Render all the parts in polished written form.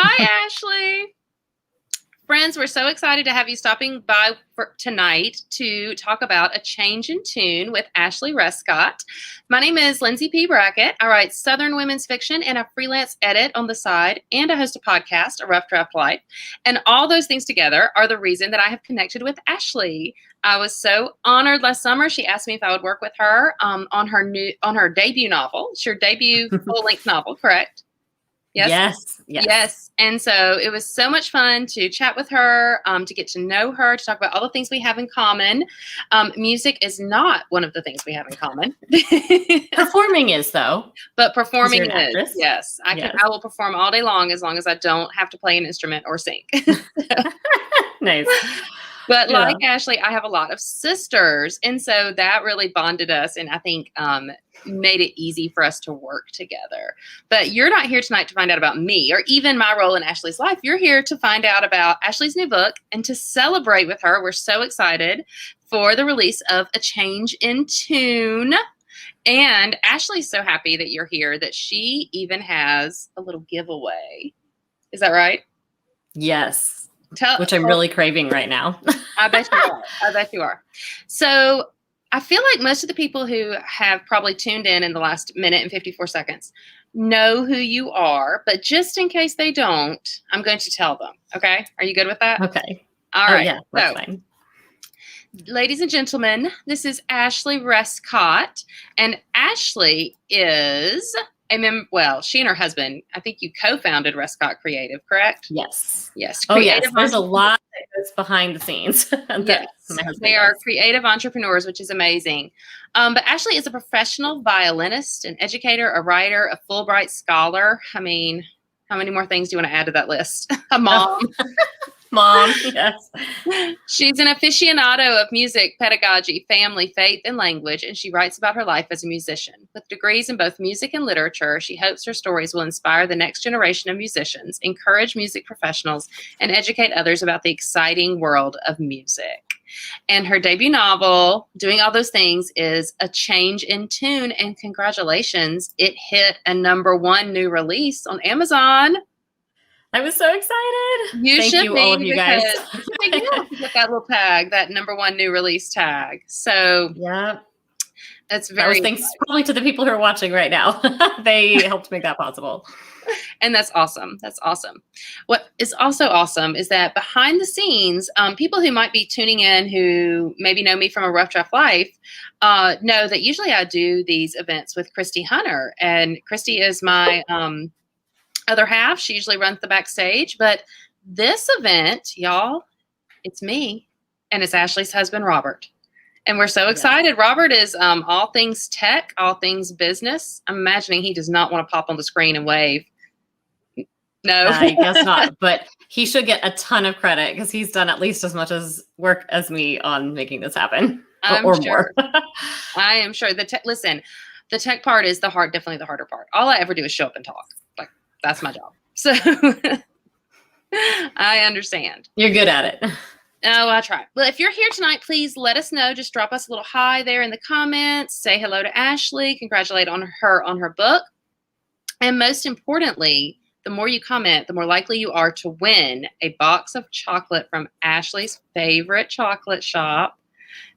Hi, Ashley. Friends, we're so excited to have you stopping by for tonight to talk about A Change in Tune with Ashley Rescot. My name is Lindsay P. Brackett. I write Southern women's fiction and a freelance edit on the side, and I host a podcast, A Rough Draft Life. And all those things together are the reason that I have connected with Ashley. I was so honored last summer. She asked me if I would work with her on her debut novel. It's your debut full-length novel, correct? Yes. And so it was so much fun to chat with her, to get to know her, to talk about all the things we have in common. Music is not one of the things we have in common. Performing is, though. But performing is. Actress. Yes. I will perform all day long as I don't have to play an instrument or sing. Nice. But like Ashley, I have a lot of sisters. And so that really bonded us and I think made it easy for us to work together. But you're not here tonight to find out about me or even my role in Ashley's life. You're here to find out about Ashley's new book and to celebrate with her. We're so excited for the release of A Change in Tune. And Ashley's so happy that you're here that she even has a little giveaway. Is that right? Yes. Which I'm really craving right now. I bet you are. So I feel like most of the people who have probably tuned in the last minute and 54 seconds know who you are. But just in case they don't, I'm going to tell them. Okay. Are you good with that? Okay. All right. Yeah, that's fine. Ladies and gentlemen, this is Ashley Rescot. And Ashley is she and her husband, I think you co-founded Rescot Creative, correct? Yes. Yes. There's a lot that goes behind the scenes. Yes. They are creative entrepreneurs, which is amazing. But Ashley is a professional violinist, an educator, a writer, a Fulbright scholar. I mean, how many more things do you want to add to that list? A mom. Mom, yes. She's an aficionado of music, pedagogy, family, faith, and language, and she writes about her life as a musician. With degrees in both music and literature, she hopes her stories will inspire the next generation of musicians, encourage music professionals, and educate others about the exciting world of music. And her debut novel, doing all those things, is A Change in Tune, and congratulations, it hit a #1 new release on Amazon. I was so excited. Thank you, all of you guys. You get that little tag, that #1 new release tag. So yeah, that's very thanks probably to the people who are watching right now. They helped make that possible. And that's awesome. That's awesome. What is also awesome is that behind the scenes, people who might be tuning in who maybe know me from A Rough Draft Life know that usually I do these events with Christy Hunter. And Christy is my other half. She usually runs the backstage, but this event, y'all, it's me and it's Ashley's husband, Robert. And we're so excited. Robert is all things tech, all things business. I'm imagining he does not want to pop on the screen and wave. No, I guess not, but he should get a ton of credit because he's done at least as much work as me on making this happen or more. I am sure. Listen, the tech part is definitely the harder part. All I ever do is show up and talk. That's my job. So I understand. You're good at it. Oh, I try. Well, if you're here tonight, please let us know. Just drop us a little hi there in the comments. Say hello to Ashley. Congratulate her on her book. And most importantly, the more you comment, the more likely you are to win a box of chocolate from Ashley's favorite chocolate shop.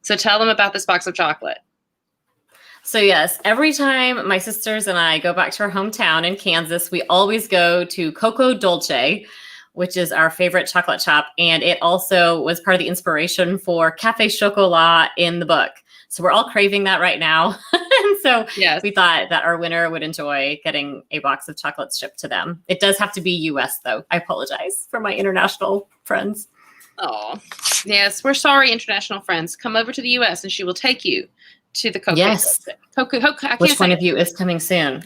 So tell them about this box of chocolate. So yes, every time my sisters and I go back to our hometown in Kansas, we always go to Coco Dolce, which is our favorite chocolate shop. And it also was part of the inspiration for Café Chocolat in the book. So we're all craving that right now. And so we thought that our winner would enjoy getting a box of chocolates shipped to them. It does have to be US though. I apologize for my international friends. Oh, yes. We're sorry, international friends. Come over to the US and she will take you to the Coco. Yes. Which one of you is coming soon?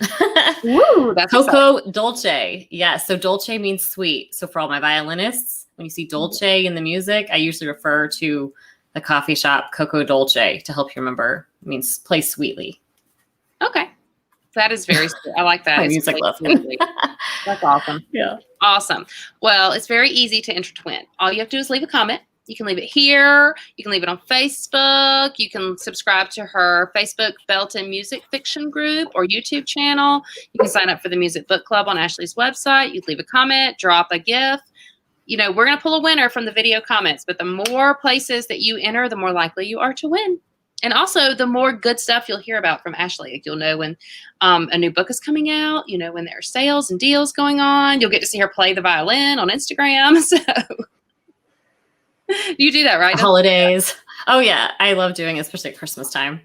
Woo, that's Coco exciting. Dolce. Yes. So Dolce means sweet. So for all my violinists, when you see Dolce in the music, I usually refer to the coffee shop Coco Dolce to help you remember. It means play sweetly. Okay. That is very sweet. I like that. My music lesson. That's awesome. Yeah. Awesome. Well, it's very easy to enter twin. All you have to do is leave a comment. You can leave it here. You can leave it on Facebook. You can subscribe to her Facebook Belton Music Fiction group or YouTube channel. You can sign up for the Music Book Club on Ashley's website. You can leave a comment, drop a GIF. You know, we're going to pull a winner from the video comments, but the more places that you enter, the more likely you are to win. And also, the more good stuff you'll hear about from Ashley. Like, you'll know when a new book is coming out. You know when there are sales and deals going on. You'll get to see her play the violin on Instagram. So you do that, right? Holidays. Oh, yeah. I love doing it, especially at Christmas time.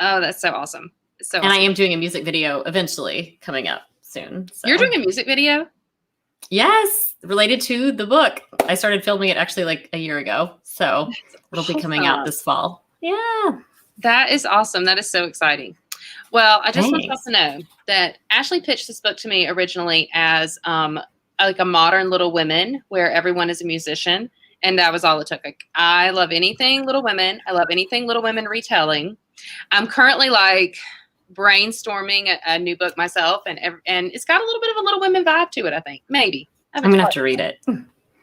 Oh, that's so awesome. So and awesome. I am doing a music video eventually coming up soon. So. You're doing a music video? Yes, related to the book. I started filming it actually like a year ago. So it'll be coming out this fall. Yeah. That is awesome. That is so exciting. Well, I just want y'all Thanks. to know that Ashley pitched this book to me originally as like a modern Little Women where everyone is a musician. And that was all it took. Like, I love anything Little Women. I love anything Little Women retelling. I'm currently like brainstorming a new book myself, and it's got a little bit of a Little Women vibe to it, I think. Maybe. I'm going to have to read it.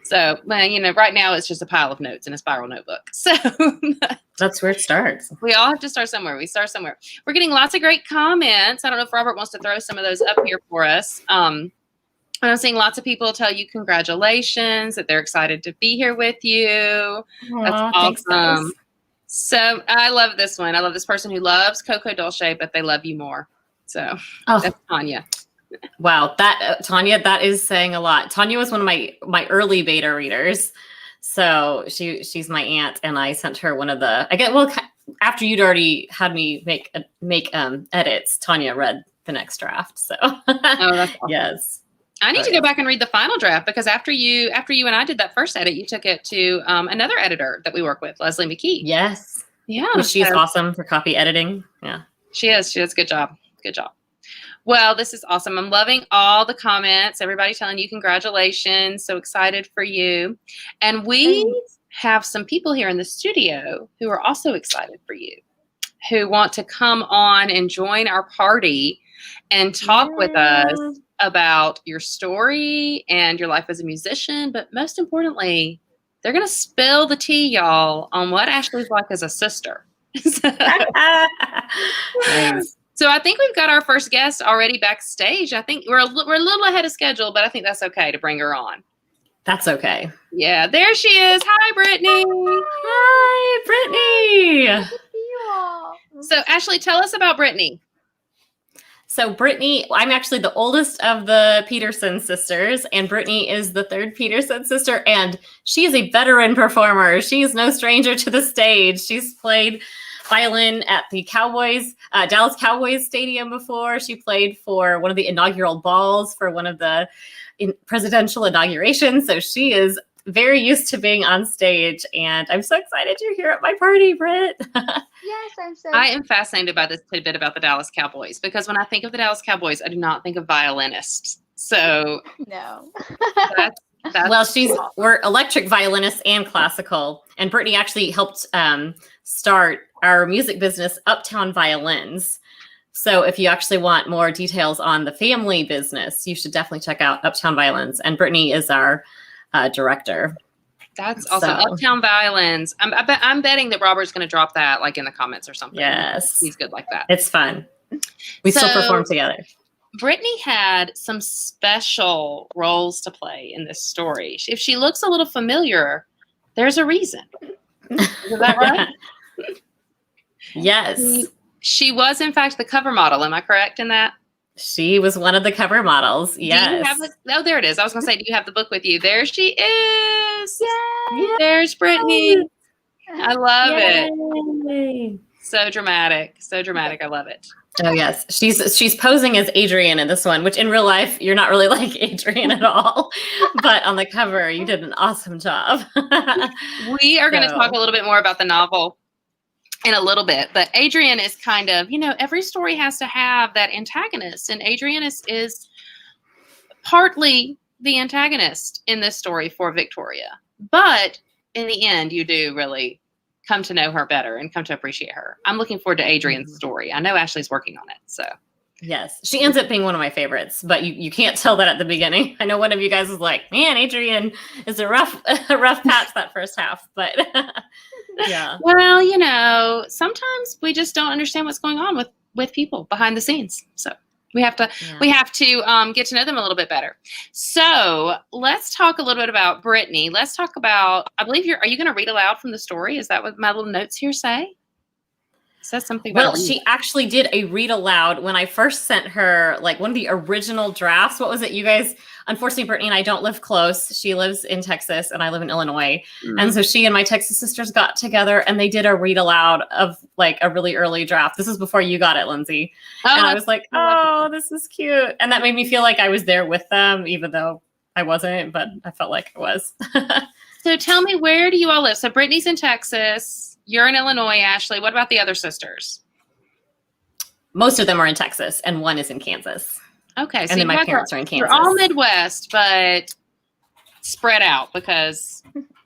So, you know, right now it's just a pile of notes in a spiral notebook. So that's where it starts. We all have to start somewhere. We start somewhere. We're getting lots of great comments. I don't know if Robert wants to throw some of those up here for us. And I'm seeing lots of people tell you congratulations, that they're excited to be here with you. That's Thanks, awesome. guys. So I love this one. I love this person who loves Coco Dolce, but they love you more. So that's Tanya. Wow, that Tanya, that is saying a lot. Tanya was one of my early beta readers, so she's my aunt, and I sent her one of the. After you'd already had me make edits, Tanya read the next draft. So that's awesome. Yes, I need to go back and read the final draft, because after you and I did that first edit, you took it to another editor that we work with, Leslie McKee. Yes, yeah, she's awesome for copy editing. Yeah, she is. She does a good job. Good job. Well, this is awesome. I'm loving all the comments. Everybody telling you congratulations. So excited for you. And we have some people here in the studio who are also excited for you, who want to come on and join our party and talk with us about your story and your life as a musician. But most importantly, they're going to spill the tea, y'all, on what Ashley's like as a sister. Nice. So I think we've got our first guest already backstage. I think we're a little ahead of schedule, but I think that's okay to bring her on. That's okay. Yeah, there she is. Hi, Brittany. Hi, Brittany. So Ashley, tell us about Brittany. So Brittany, I'm actually the oldest of the Peterson sisters, and Brittany is the third Peterson sister, and she is a veteran performer. She is no stranger to the stage. She's played violin at the Dallas Cowboys Stadium before. She played for one of the inaugural balls for one of the presidential inaugurations. So she is very used to being on stage, and I'm so excited you're here at my party, Britt. Yes, I'm so. I am fascinated by this tidbit about the Dallas Cowboys, because when I think of the Dallas Cowboys, I do not think of violinists. So No. that's Well, we're electric violinists and classical, and Brittany actually helped start our music business, Uptown Violins. So if you actually want more details on the family business, you should definitely check out Uptown Violins. And Brittany is our director. That's awesome. So- Uptown Violins. I'm betting that Robert's going to drop that like in the comments or something. Yes. He's good like that. It's fun. We still So- perform together. Brittany had some special roles to play in this story. If she looks a little familiar, there's a reason. Is that right? Yes. She was, in fact, the cover model. Am I correct in that? She was one of the cover models. Yes. Do you have there it is. I was going to say, do you have the book with you? There she is. Yay! There's Brittany. I love it. Yay. So dramatic. So dramatic. I love it. Oh yes, she's posing as Adrian in this one, which in real life you're not really like Adrian at all, but on the cover you did an awesome job. We are going to So- talk a little bit more about the novel in a little bit, but Adrian is kind of, every story has to have that antagonist, and Adrian is partly the antagonist in this story for Victoria. But in the end, you do really come to know her better and come to appreciate her. I'm looking forward to Adrian's story. I know Ashley's working on it, so Yes, she ends up being one of my favorites, but you can't tell that at the beginning. I know one of you guys was like, "Man, Adrian is a rough patch that first half," but yeah. Well, sometimes we just don't understand what's going on with people behind the scenes. So we have to get to know them a little bit better. So let's talk a little bit about Brittany. Let's talk about. I believe are you going to read aloud from the story? Is that what my little notes here say? Says something about Well, she actually did a read aloud when I first sent her like one of the original drafts. What was it? You guys, unfortunately, Brittany and I don't live close. She lives in Texas and I live in Illinois. And so she and my Texas sisters got together and they did a read aloud of like a really early draft. This is before you got it, Lindsay. And I was like, oh, this is cute. And that made me feel like I was there with them, even though I wasn't, but I felt like I was. So tell me, where do you all live? So Brittany's in Texas. You're in Illinois, Ashley. What about the other sisters? Most of them are in Texas, and one is in Kansas. Okay. So and then my parents are in Kansas. You're all Midwest, but spread out because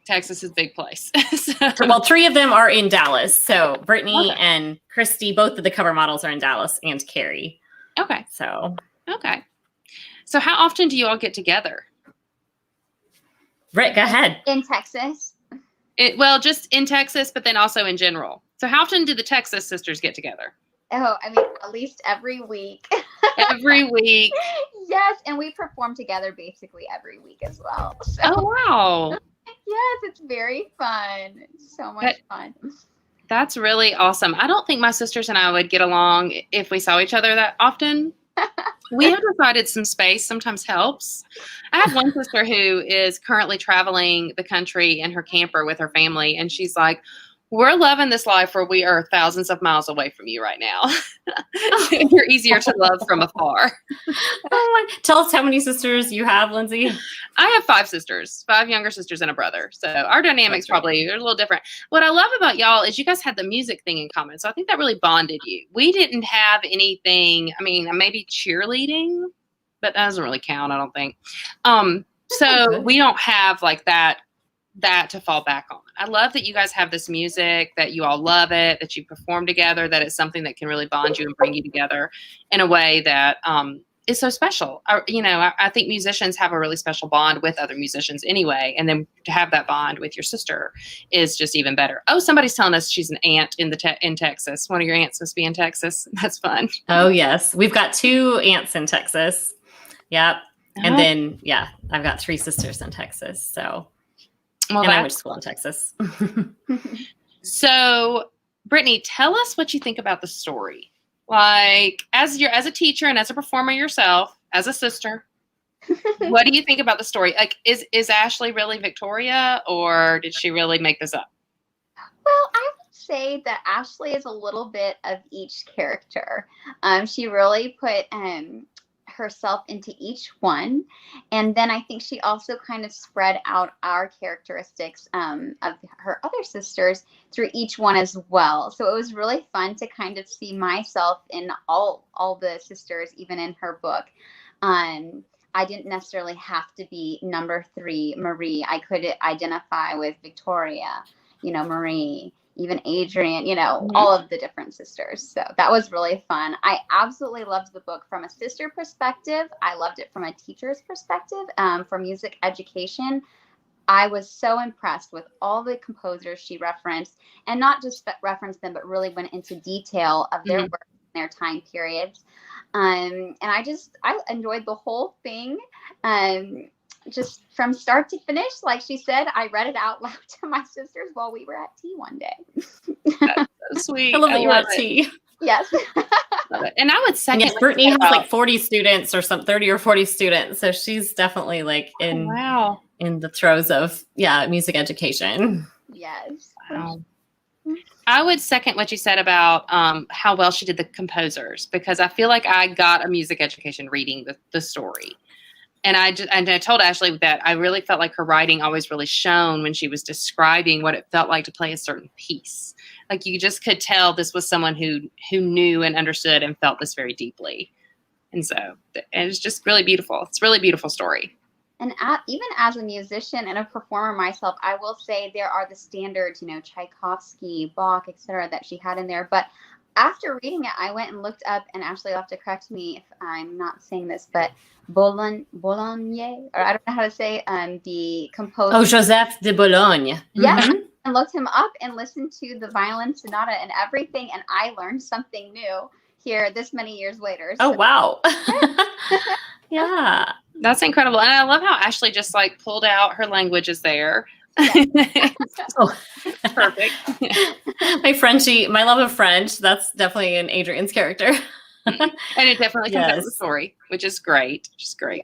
Texas is a big place. Well, 3 of them are in Dallas. So Brittany and Christy, both of the cover models are in Dallas, and Carrie. Okay. Okay. So how often do you all get together? Britt, go ahead. In Texas. Just in Texas, but then also in general. So how often do the Texas sisters get together? Oh, I mean, at least every week. Every week. Yes, and we perform together basically every week as well. So. Oh, wow. Yes, it's very fun. It's so much fun. That's really awesome. I don't think my sisters and I would get along if we saw each other that often. We have decided some space sometimes helps. I have one sister who is currently traveling the country in her camper with her family, and she's like, we're loving this life where we are thousands of miles away from you right now. You're easier to love from afar. Tell us how many sisters you have, Lindsay. I have 5 sisters, 5 younger sisters and a brother. So our dynamics probably are a little different. What I love about y'all is you guys had the music thing in common. So I think that really bonded you. We didn't have anything, I mean, maybe cheerleading, but that doesn't really count, I don't think. So we don't have like that to fall back on. I love that you guys have this music, that you all love it, that you perform together, that it's something that can really bond you and bring you together in a way that is so special. I think musicians have a really special bond with other musicians anyway, and then to have that bond with your sister is just even better. Oh, somebody's telling us she's an aunt in Texas. One of your aunts must be in Texas. That's fun. Oh, yes. We've got 2 aunts in Texas. Yep. And then, I've got 3 sisters in Texas. So... Well, and I went to school in Texas. So, Brittany, tell us what you think about the story. Like, as a teacher and as a performer yourself, as a sister, what do you think about the story? Like, is Ashley really Victoria, or did she really make this up? Well, I would say that Ashley is a little bit of each character. She really put herself into each one, and then I think she also kind of spread out our characteristics of her other sisters through each one as well. So it was really fun to kind of see myself in all the sisters, even in her book. I didn't necessarily have to be number 3 Marie. I could identify with Victoria, Marie, even Adrian, all of the different sisters. So that was really fun. I absolutely loved the book from a sister perspective. I loved it from a teacher's perspective, for music education. I was so impressed with all the composers she referenced, and not just referenced them, but really went into detail of their work and their time periods. And I enjoyed the whole thing. Just from start to finish, like she said, I read it out loud to my sisters while we were at tea one day. That's so sweet. I love that you were at tea. Yes. Love it. And I would second. Yes, Brittany has like 40 students or 30 or 40 students. So she's definitely like in the throes of music education. Yes. Wow. I would second what you said about how well she did the composers, because I feel like I got a music education reading the story. And I told Ashley that I really felt like her writing always really shone when she was describing what it felt like to play a certain piece. Like you just could tell this was someone who knew and understood and felt this very deeply. And so it's just really beautiful. It's a really beautiful story. And even as a musician and a performer myself, I will say there are the standards, Tchaikovsky, Bach, etc., that she had in there. But after reading it, I went and looked up, and Ashley, you'll have to correct me if I'm not saying this, but Bologne, or I don't know how to say, the composer. Oh, Joseph de Bologne. Yeah. Mhm. And looked him up and listened to the violin sonata and everything, and I learned something new here this many years later. Oh, wow. Yeah. That's incredible. And I love how Ashley just like pulled out her languages there. Oh. Perfect. My love of French, that's definitely in Adrian's character. And it definitely comes out of the Yes. story, which is great. Just great.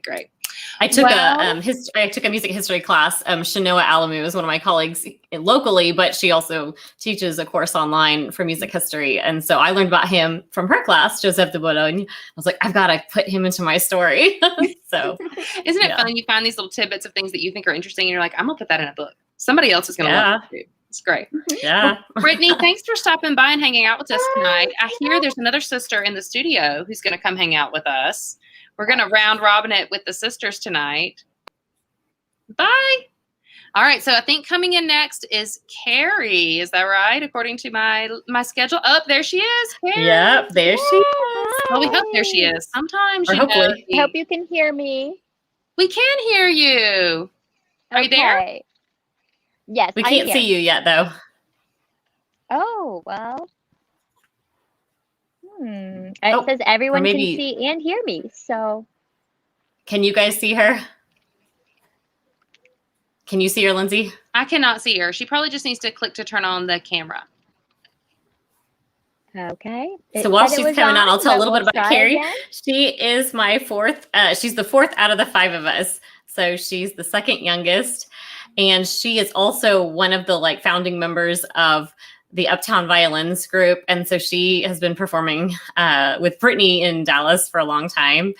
I took Well- I took a music history class. Shanoa Alamu is one of my colleagues locally, but she also teaches a course online for music history. And so I learned about him from her class, Joseph de Bologne. I was like, I've got to put him into my story. So Isn't it Yeah. fun? You find these little tidbits of things that you think are interesting, and you're like, I'm gonna put that in a book. Somebody else is gonna love it too. It's great. yeah. Brittany, thanks for stopping by and hanging out with us tonight. I hear there's another sister in the studio who's going to come hang out with us. We're going to round robin it with the sisters tonight. Bye. All right. So I think coming in next is Carrie. Is that right? According to my schedule. Oh, there she is. Carrie. Yep, there she is. Well, we hope there she is. Sometimes Or you know, hopefully. I hope you can hear me. we can hear you. Are you there? Okay. Yes, We I'm can't here. see you yet, though. Oh, well. It Oh, says everyone maybe- can see and hear me. So, Can you guys see her? Can you see her, Lindsay? I cannot see her. She probably just needs to click to turn on the camera. okay. So It while said it she's was coming on, I'll tell a but little bit we'll about try Carrie. again. She is my fourth. She's the fourth out of the five of us. So she's the second youngest. And she is also one of the like founding members of the Uptown Violins group. And so she has been performing with Brittany in Dallas for a long time.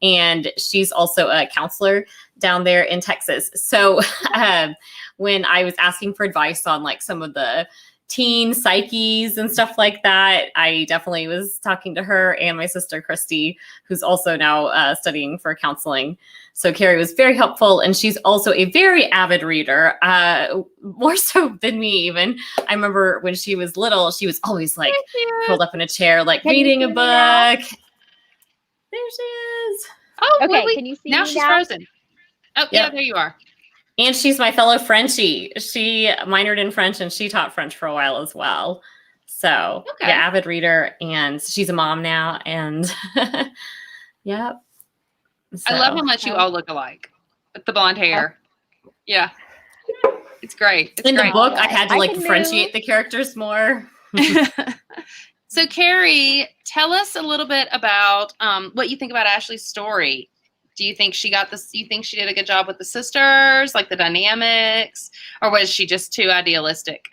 And she's also a counselor down there in Texas. So when I was asking for advice on like some of the teen psyches and stuff like that, I definitely was talking to her and my sister Christy, who's also now studying for counseling. So Carrie was very helpful, and she's also a very avid reader, more so than me even. I remember when she was little, she was always like curled up in a chair, like Can you reading see a me now? book. There she is. Oh, Okay, Lily, can you see now me she's now? frozen. Oh, yeah, Yep. there you are. And she's my fellow Frenchie. She minored in French and she taught French for a while as well. So Okay. yeah, avid reader, and she's a mom now. And yep. I love how So, much you all look alike with the blonde hair. Yeah. It's great. It's in the great. book, I had to I like can differentiate move. the characters more. So, Carrie, tell us a little bit about what you think about Ashley's story. Do you think she got this? You think she did a good job with the sisters, like the dynamics, or was she just too idealistic?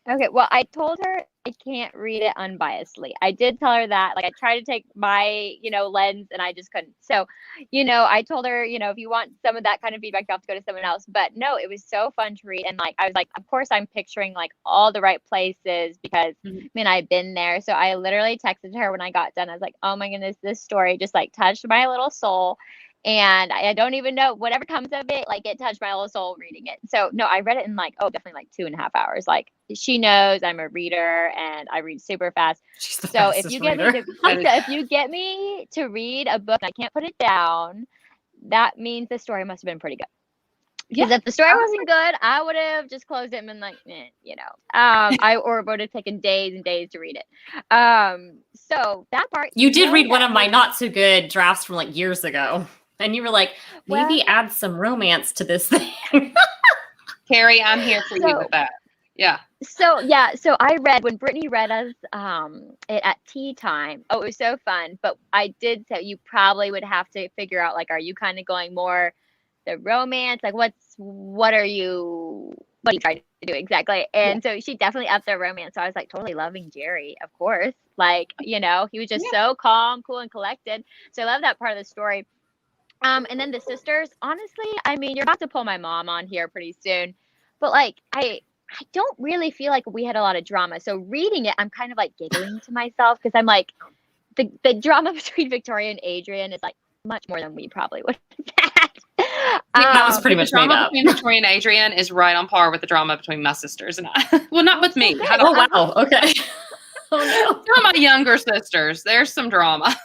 Okay, well, I told her I can't read it unbiasedly. I did tell her that. Like, I tried to take my, lens, and I just couldn't. So, I told her, if you want some of that kind of feedback, you have to go to someone else. But no, it was so fun to read. And like, I was like, of course, I'm picturing like all the right places because, Mhm. I've been there. So I literally texted her when I got done. I was like, oh my goodness, this story just like touched my little soul. And I don't even know whatever comes of it, like it touched my little soul reading it. So no, I read it in like, definitely like 2.5 hours. Like she knows I'm a reader and I read super fast. She's the So if fastest you get reader. me to, so if you get me to read a book and I can't put it down, that means the story must have been pretty good. Because if the story wasn't good, I would have just closed it and been like, I would have taken days and days to read it. So that part. You did know read one that of my was- not so good drafts from like years ago. And you were like, maybe add some romance to this thing. Carrie, I'm here for you So- with that. Yeah. So I read when Brittany read us it at tea time. Oh, it was so fun. But I did say you probably would have to figure out like, are you kind of going more the romance? Like what are you trying to do exactly? And so she definitely upped the romance. So I was like totally loving Jerry, of course. Like, he was just so calm, cool, and collected. So I love that part of the story. And then the sisters, honestly, I mean, you're about to pull my mom on here pretty soon. But like I don't really feel like we had a lot of drama. So reading it, I'm kind of like giggling to myself because I'm like, the drama between Victoria and Adrian is like much more than we probably would have had. That was pretty The much made drama up. between Victoria and Adrian is right on par with the drama between my sisters and I. Well, not with me. I don't- Oh, wow. Okay. no. Some of my younger sisters, there's some drama.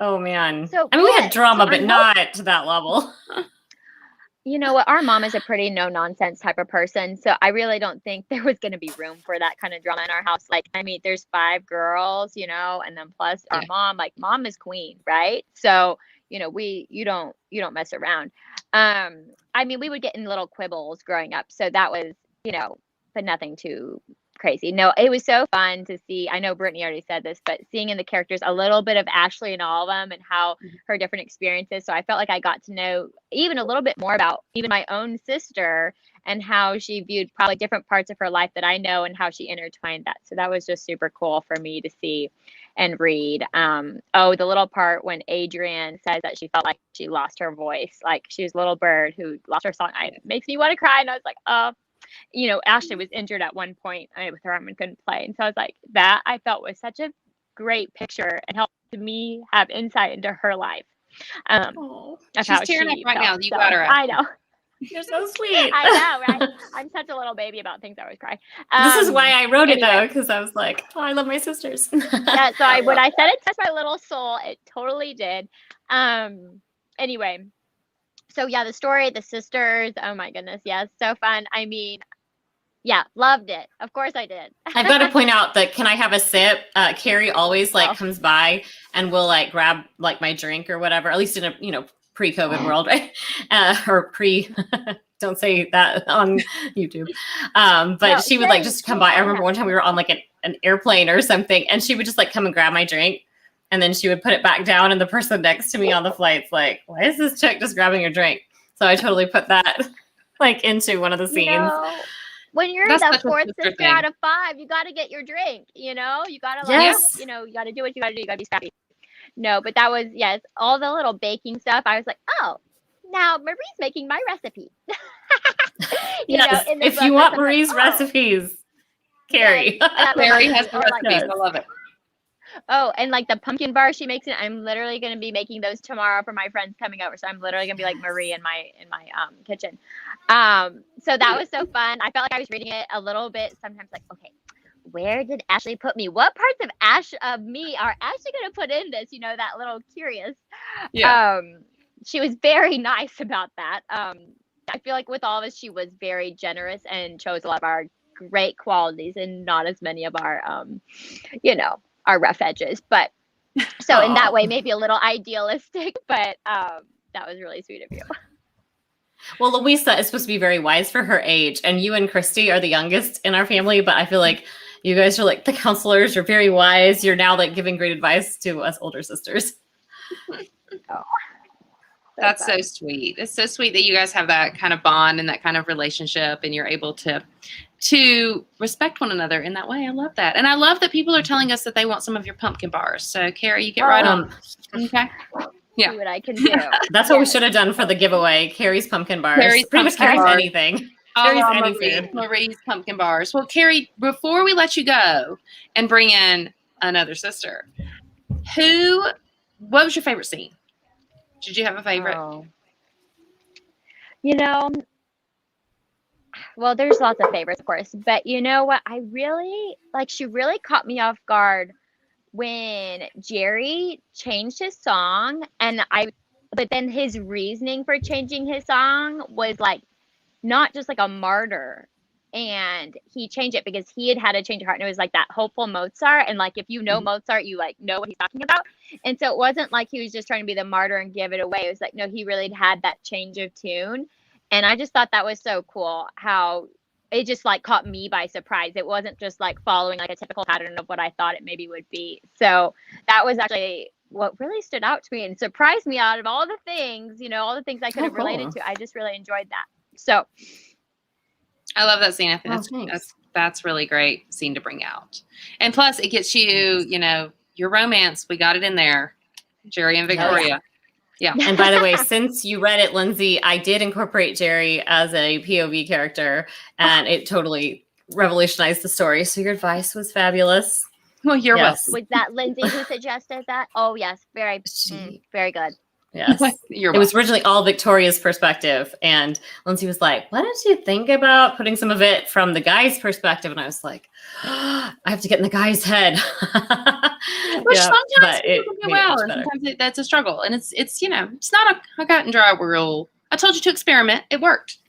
Oh man. So, I mean, we had but drama, I but hope- not to that level. You know what? Our mom is a pretty no nonsense type of person. So I really don't think there was going to be room for that kind of drama in our house. Like, I mean, there's 5 girls, and then plus our Yeah. mom, like mom is queen, right? So, you don't mess around. I mean, we would get in little quibbles growing up. So that was, but nothing too crazy. No, it was so fun to see. I know Brittany already said this, but seeing in the characters a little bit of Ashley and all of them and how her different experiences. So I felt like I got to know even a little bit more about even my own sister and how she viewed probably different parts of her life that I know and how she intertwined that. So that was just super cool for me to see and read. The little part when Adrienne says that she felt like she lost her voice, like she was a little bird who lost her song. It makes me want to cry. And I was like, oh. Ashley was injured at one point with her arm and couldn't play. And so I was like, that I felt was such a great picture and helped me have insight into her life. Of She's how tearing up she right now. felt. You So, got her. I know. You're so sweet. I know, right? I'm such a little baby about things. I always cry. This is why I wrote it though, anyway. because I was like, oh, I love my sisters. Yeah, so when I said it touched my little soul, it totally did. Anyway, so yeah, the story, the sisters, oh my goodness, yes, so fun. I mean, yeah, loved it. Of course I did. I've got to point out that can I have a sip? Carrie always Oh. comes by and will grab my drink or whatever, at least in a pre-COVID world, right? Or don't say that on YouTube. But No, she would Carrie- just come by. I remember one time we were on an airplane or something, and she would just come and grab my drink, and then she would put it back down, and the person next to me on the flight's like, why is this chick just grabbing your drink? So I totally put that into one of the scenes. When you're That's the such a 4th sister sister thing. out of 5, you got to get your drink, you got to Yes. you got to do what you got to do. You got to be scrappy. No, but that was, yes, all the little baking stuff. I was like, oh, now Marie's making my recipe. Yes. in the If book, you I want was like, Marie's oh. recipes, Carrie. Yes. And I Mary love has it. the Or like- recipes. I love it. Oh, and the pumpkin bar she makes it. I'm literally going to be making those tomorrow for my friends coming over. So I'm literally going to be like Marie in my kitchen. So that was so fun. I felt like I was reading it a little bit sometimes okay, where did Ashley put me? What parts of me are Ashley going to put in this? That little curious. Yeah. She was very nice about that. I feel like with all of us, she was very generous and chose a lot of our great qualities and not as many of our, our rough edges. But so in that way, maybe a little idealistic, but that was really sweet of you. Well, Louisa is supposed to be very wise for her age, and you and Christy are the youngest in our family, but I feel like you guys are the counselors. You're very wise. You're now giving great advice to us older sisters. That's so sweet. It's so sweet that you guys have that kind of bond and that kind of relationship, and you're able to respect one another in that way. I love that. And I love that people are telling us that they want some of your pumpkin bars. So Carrie, you get right on. Okay. Yeah. See what I can do. That's what we should have done for the giveaway. Carrie's pumpkin bars. Carrie's Pretty much pumpkin Carrie's bars. anything. A Carrie's la any Marie, food. Marie's pumpkin bars. Well, Carrie, before we let you go and bring in another sister, what was your favorite scene? Did you have a favorite? Oh. Well, there's lots of favorites, of course, but you know what? I really she really caught me off guard when Jerry changed his song, but then his reasoning for changing his song was not just a martyr, and he changed it because he had a change of heart, and it was that hopeful Mozart, and if you know Mozart, you know what he's talking about, and so it wasn't he was just trying to be the martyr and give it away. It was no, he really had that change of tune, and I just thought that was so cool how it just caught me by surprise. It wasn't just following a typical pattern of what I thought it maybe would be. So that was actually what really stood out to me and surprised me out of all the things, all the things I could have related to. I just really enjoyed that. So I love that scene. I think that's really great scene to bring out. And plus it gets you, your romance. We got it in there. Jerry and Victoria. Yeah. And by the way, since you read it, Lindsay, I did incorporate Jerry as a POV character, and it totally revolutionized the story. So your advice was fabulous. Well, you're Yes. welcome. was that Lindsay who suggested that? Oh yes, very good. Yes. You're It was originally all Victoria's perspective. And Lindsay was like, why don't you think about putting some of it from the guy's perspective? And I was like, I have to get in the guy's head. Which Yeah, sometimes but people it can do made it well, much and better. sometimes that's a struggle. And it's it's not a cut and dry rule. I told you to experiment. It worked.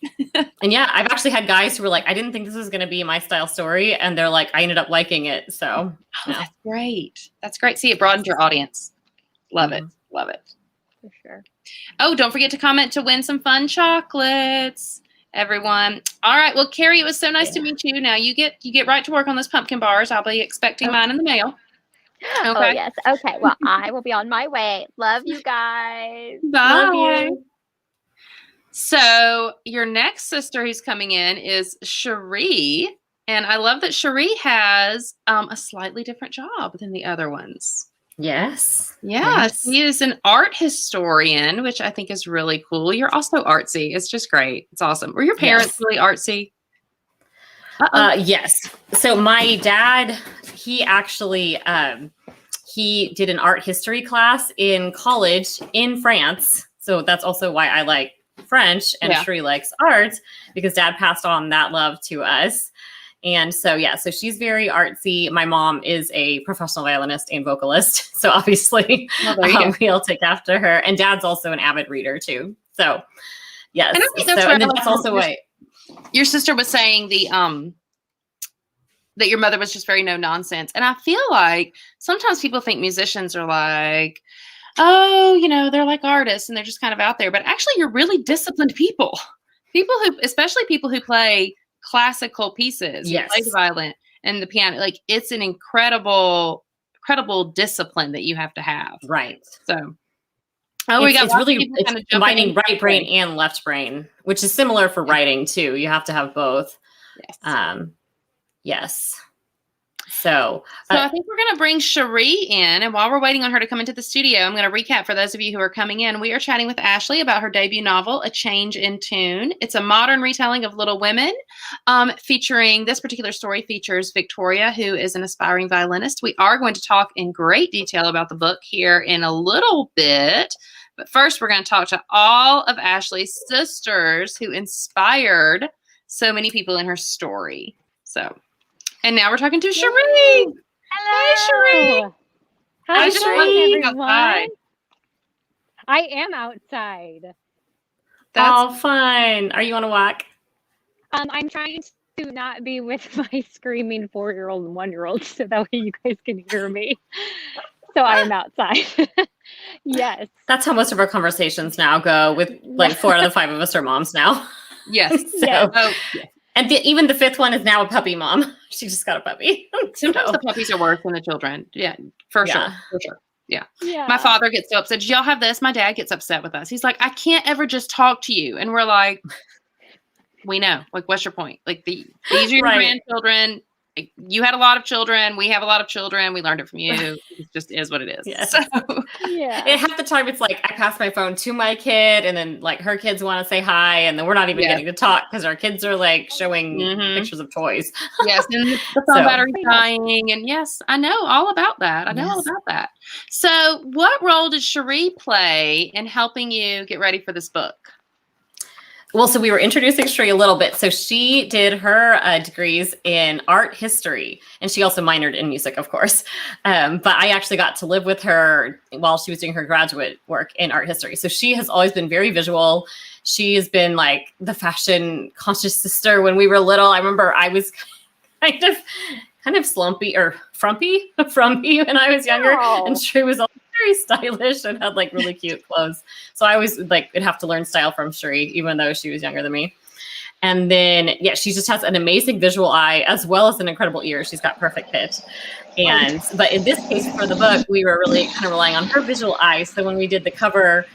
And yeah, I've actually had guys who were like, I didn't think this was going to be my style story. And they're like, I ended up liking it. So Oh, yeah. that's great. That's great. See, it broadened your audience. Love it. Love it. For sure. Oh, don't forget to comment to win some fun chocolates, everyone. All right. Well, Carrie, it was so nice to meet you. Now you get right to work on those pumpkin bars. I'll be expecting mine in the mail. Okay. Oh, yes. Okay. Well, I will be on my way. Love you guys. Bye. Love you. So your next sister who's coming in is Cherie. And I love that Cherie has a slightly different job than the other ones. Yes. Yeah, Yes. she is an art historian, which I think is really cool. You're also artsy. It's just great. It's awesome. Were your parents really artsy? Yes. So my dad, he actually he did an art history class in college in France. So that's also why I like French and Cherie likes art, because dad passed on that love to us. And so, yeah, so she's very artsy. My mom is a professional violinist and vocalist. So obviously we all take after her. And dad's also an avid reader too. So yes. And I think that's, that's also why your sister was saying that your mother was just very no nonsense. And I feel like sometimes people think musicians are like, oh, they're like artists and they're just kind of out there. But actually, you're really disciplined people. Especially people who play classical pieces, you play the violin and the piano. Like, it's an incredible discipline that you have to have. Right. So, it's really combining right brain and left brain, which is similar for writing too. You have to have both. Yes. Yes. So I think we're going to bring Cherie in. And while we're waiting on her to come into the studio, I'm going to recap for those of you who are coming in. We are chatting with Ashley about her debut novel, A Change in Tune. It's a modern retelling of Little Women, featuring this particular story features Victoria, who is an aspiring violinist. We are going to talk in great detail about the book here in a little bit. But first, we're going to talk to all of Ashley's sisters who inspired so many people in her story. And now we're talking to Cherie. Hello. Hey, Cherie. Hi, Cherie. everyone. I am outside. That's fun. Are you on a walk? I'm trying to not be with my screaming 4-year-old and 1-year-old, so that way you guys can hear me. So I am outside. Yes. That's how most of our conversations now go, with like 4 out of the 5 of us are moms now. Yes. And even the 5th one is now a puppy mom. She just got a puppy. Sometimes the puppies are worse than the children. Yeah, for sure. Yeah. Yeah. My father gets so upset. Did y'all have this? My dad gets upset with us. He's like, I can't ever just talk to you. And we're like, we know. Like, what's your point? Like, these are your grandchildren. Like, you had a lot of children. We have a lot of children. We learned it from you. It just is what it is. Yes. So, And half the time it's like I pass my phone to my kid, and then like her kids want to say hi, and then we're not even getting to talk because our kids are like showing pictures of toys. Yes, and the phone battery's dying. And yes, I know all about that. I know all about that. So what role did Cherie play in helping you get ready for this book? Well, so we were introducing Cherie a little bit. So she did her degrees in art history, and she also minored in music, of course. But I actually got to live with her while she was doing her graduate work in art history. So she has always been very visual. She has been like the fashion conscious sister when we were little. I remember I was kind of slumpy or frumpy when I was younger, and Cherie was all very stylish and had like really cute clothes. So I always would have to learn style from Cherie, even though she was younger than me. And then, she just has an amazing visual eye as well as an incredible ear. She's got perfect pitch. But in this case for the book, we were really kind of relying on her visual eye. So when we did the cover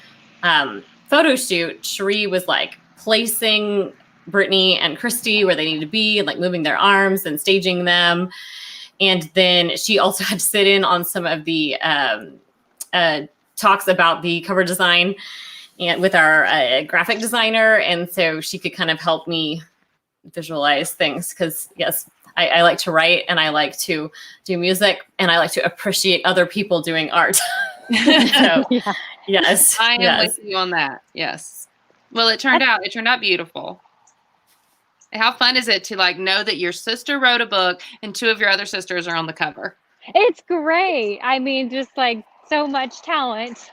photo shoot, Cherie was like placing Brittany and Christy where they needed to be, and like moving their arms and staging them. And then she also had to sit in on some of the talks about the cover design and with our graphic designer. And so she could kind of help me visualize things because, yes, I like to write and I like to do music and I like to appreciate other people doing art. So Yes. I am Yes. with you on that. Yes. Well, it turned out beautiful. How fun is it to like know that your sister wrote a book and two of your other sisters are on the cover? It's great. I mean, just like so much talent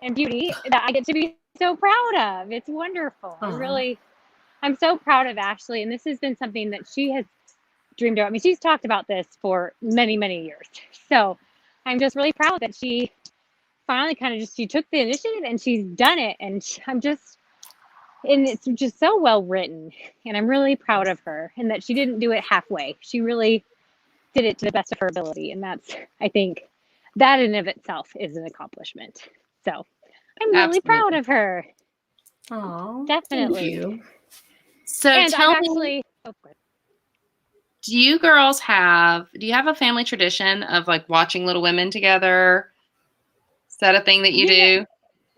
and beauty that I get to be so proud of. It's wonderful. I'm so proud of Ashley. And this has been something that she has dreamed about. I mean, she's talked about this for many, many years. So I'm just really proud that she finally she took the initiative and she's done it. And and it's just so well written. And I'm really proud of her and that she didn't do it halfway. She really did it to the best of her ability. And I think that in of itself is an accomplishment. So I'm really proud of her. Oh, Definitely. Thank you. So And tell I've me, actually, do you have a family tradition of like watching Little Women together? Is that a thing that you do?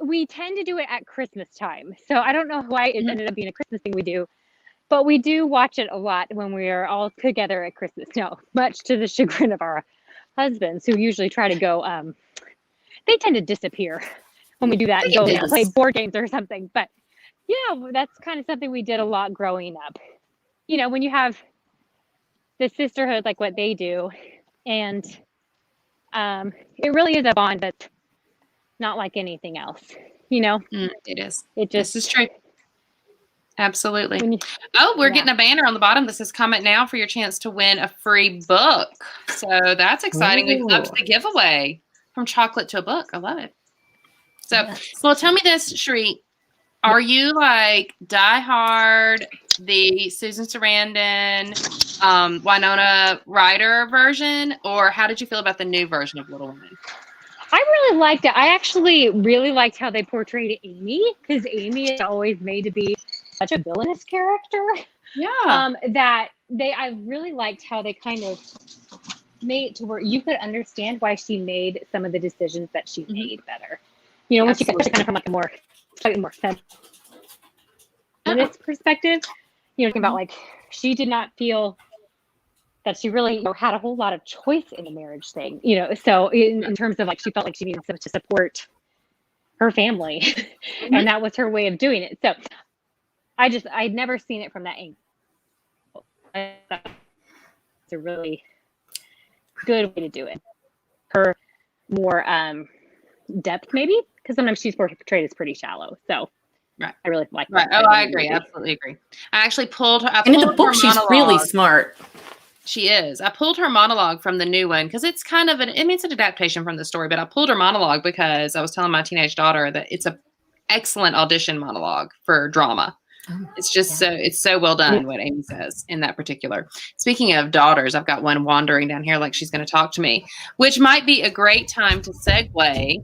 we tend to do it at Christmas time. So I don't know why it ended up being a Christmas thing we do, but we do watch it a lot when we are all together at Christmas. No, much to the chagrin of our husbands who usually try to go, they tend to disappear when we do that and go play board games or something. But yeah, that's kind of something we did a lot growing up. You know, when you have the sisterhood, like what they do, and it really is a bond that's not like anything else, you know? It is. This is true. Absolutely. We're getting a banner on the bottom that says comment now for your chance to win a free book. So that's exciting. We've upped the giveaway from chocolate to a book. I love it. So, well, tell me this, Sheree. Are you like diehard the Susan Sarandon, Winona Ryder version, or how did you feel about the new version of Little Women? I really liked it. I actually really liked how they portrayed Amy, because Amy is always made to be such a villainous character. Yeah. I really liked how they kind of made it to where you could understand why she made some of the decisions that she made better. You know, once you get kind of from like a slightly more feminist perspective, you know, talking about like she did not feel that she really had a whole lot of choice in the marriage thing, you know. So in terms of like, she felt like she needed to support her family, and that was her way of doing it. So I'd never seen it from that angle. It's a really good way to do it. Her more depth, maybe, because sometimes she's portrayed as pretty shallow. So I really like that. Oh, I agree. Absolutely agree. I actually pulled her. And in the book, she's really smart. She is. I pulled her monologue from the new one because it's kind of it's an adaptation from the story, but I pulled her monologue because I was telling my teenage daughter that it's an excellent audition monologue for drama. It's just so well done what Amy says in that particular. Speaking of daughters, I've got one wandering down here like she's going to talk to me, which might be a great time to segue.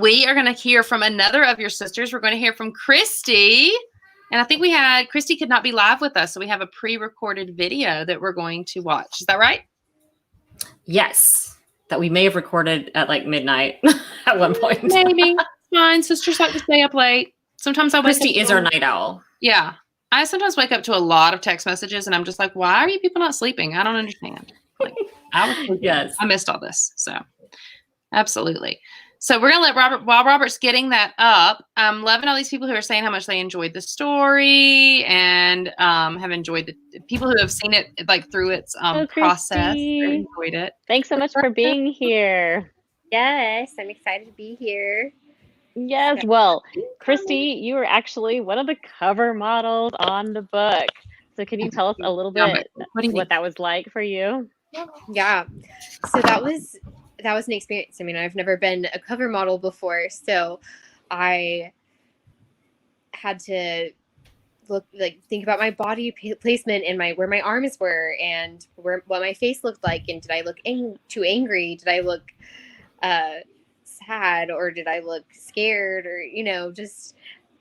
We are going to hear from another of your sisters. We're going to hear from Christy. And I think Christy could not be live with us, so we have a pre-recorded video that we're going to watch. Is that right? Yes. That we may have recorded at like midnight at one point. Maybe. Fine. Sisters like to stay up late. Sometimes Christy is our night owl. Yeah. I sometimes wake up to a lot of text messages, and I'm just like, why are you people not sleeping? I don't understand. Like, I was sleeping. I missed all this. So, absolutely. So we're going to let while Robert's getting that up, I'm loving all these people who are saying how much they enjoyed the story and have enjoyed the people who have seen it like through its process. Enjoyed it. Thanks so much for being here. Yes, I'm excited to be here. Yes, well, Christy, you were actually one of the cover models on the book. So can you tell us a little bit what that was like for you? Yeah, so that was an experience. I mean, I've never been a cover model before, so I had to think about my body placement and where my arms were and what my face looked like, and did I look too angry? Did I look sad, or did I look scared, or just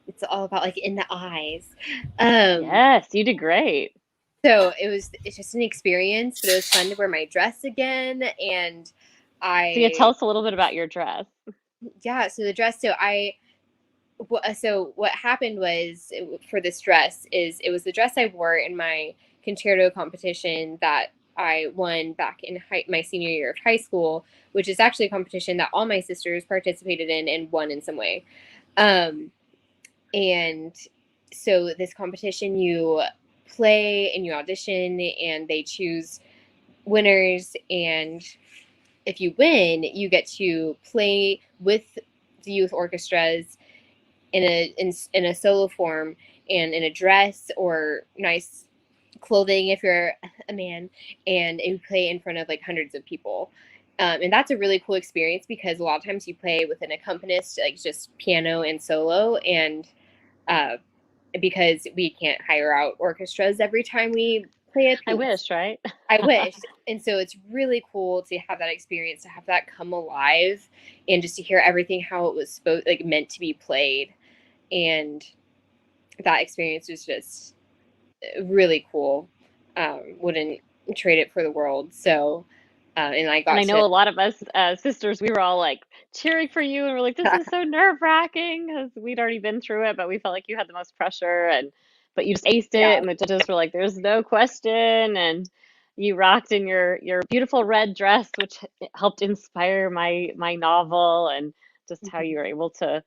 it's all about like in the eyes. Yes, you did great. So it's just an experience, but it was fun to wear my dress again, and tell us a little bit about your dress. Yeah, so the dress. So what happened was for this dress it was the dress I wore in my concerto competition that I won back in my senior year of high school, which is actually a competition that all my sisters participated in and won in some way. And so this competition, you play and you audition, and they choose winners, and if you win, you get to play with the youth orchestras in a solo form and in a dress or nice clothing if you're a man, and you play in front of like hundreds of people. And that's a really cool experience because a lot of times you play with an accompanist, like just piano and solo, and because we can't hire out orchestras every time we play a piece. I wish, right? I wish. And so it's really cool to have that experience, to have that come alive, and just to hear everything how it was meant to be played. And that experience was just really cool. Wouldn't trade it for the world. So, and I got And I know to, a lot of us sisters, we were all like cheering for you, and we're like, this is so nerve-wracking because we'd already been through it, but we felt like you had the most pressure, and but you just aced it, Yeah. and the judges were like, there's no question, and you rocked in your beautiful red dress, which helped inspire my novel, and just how you were able to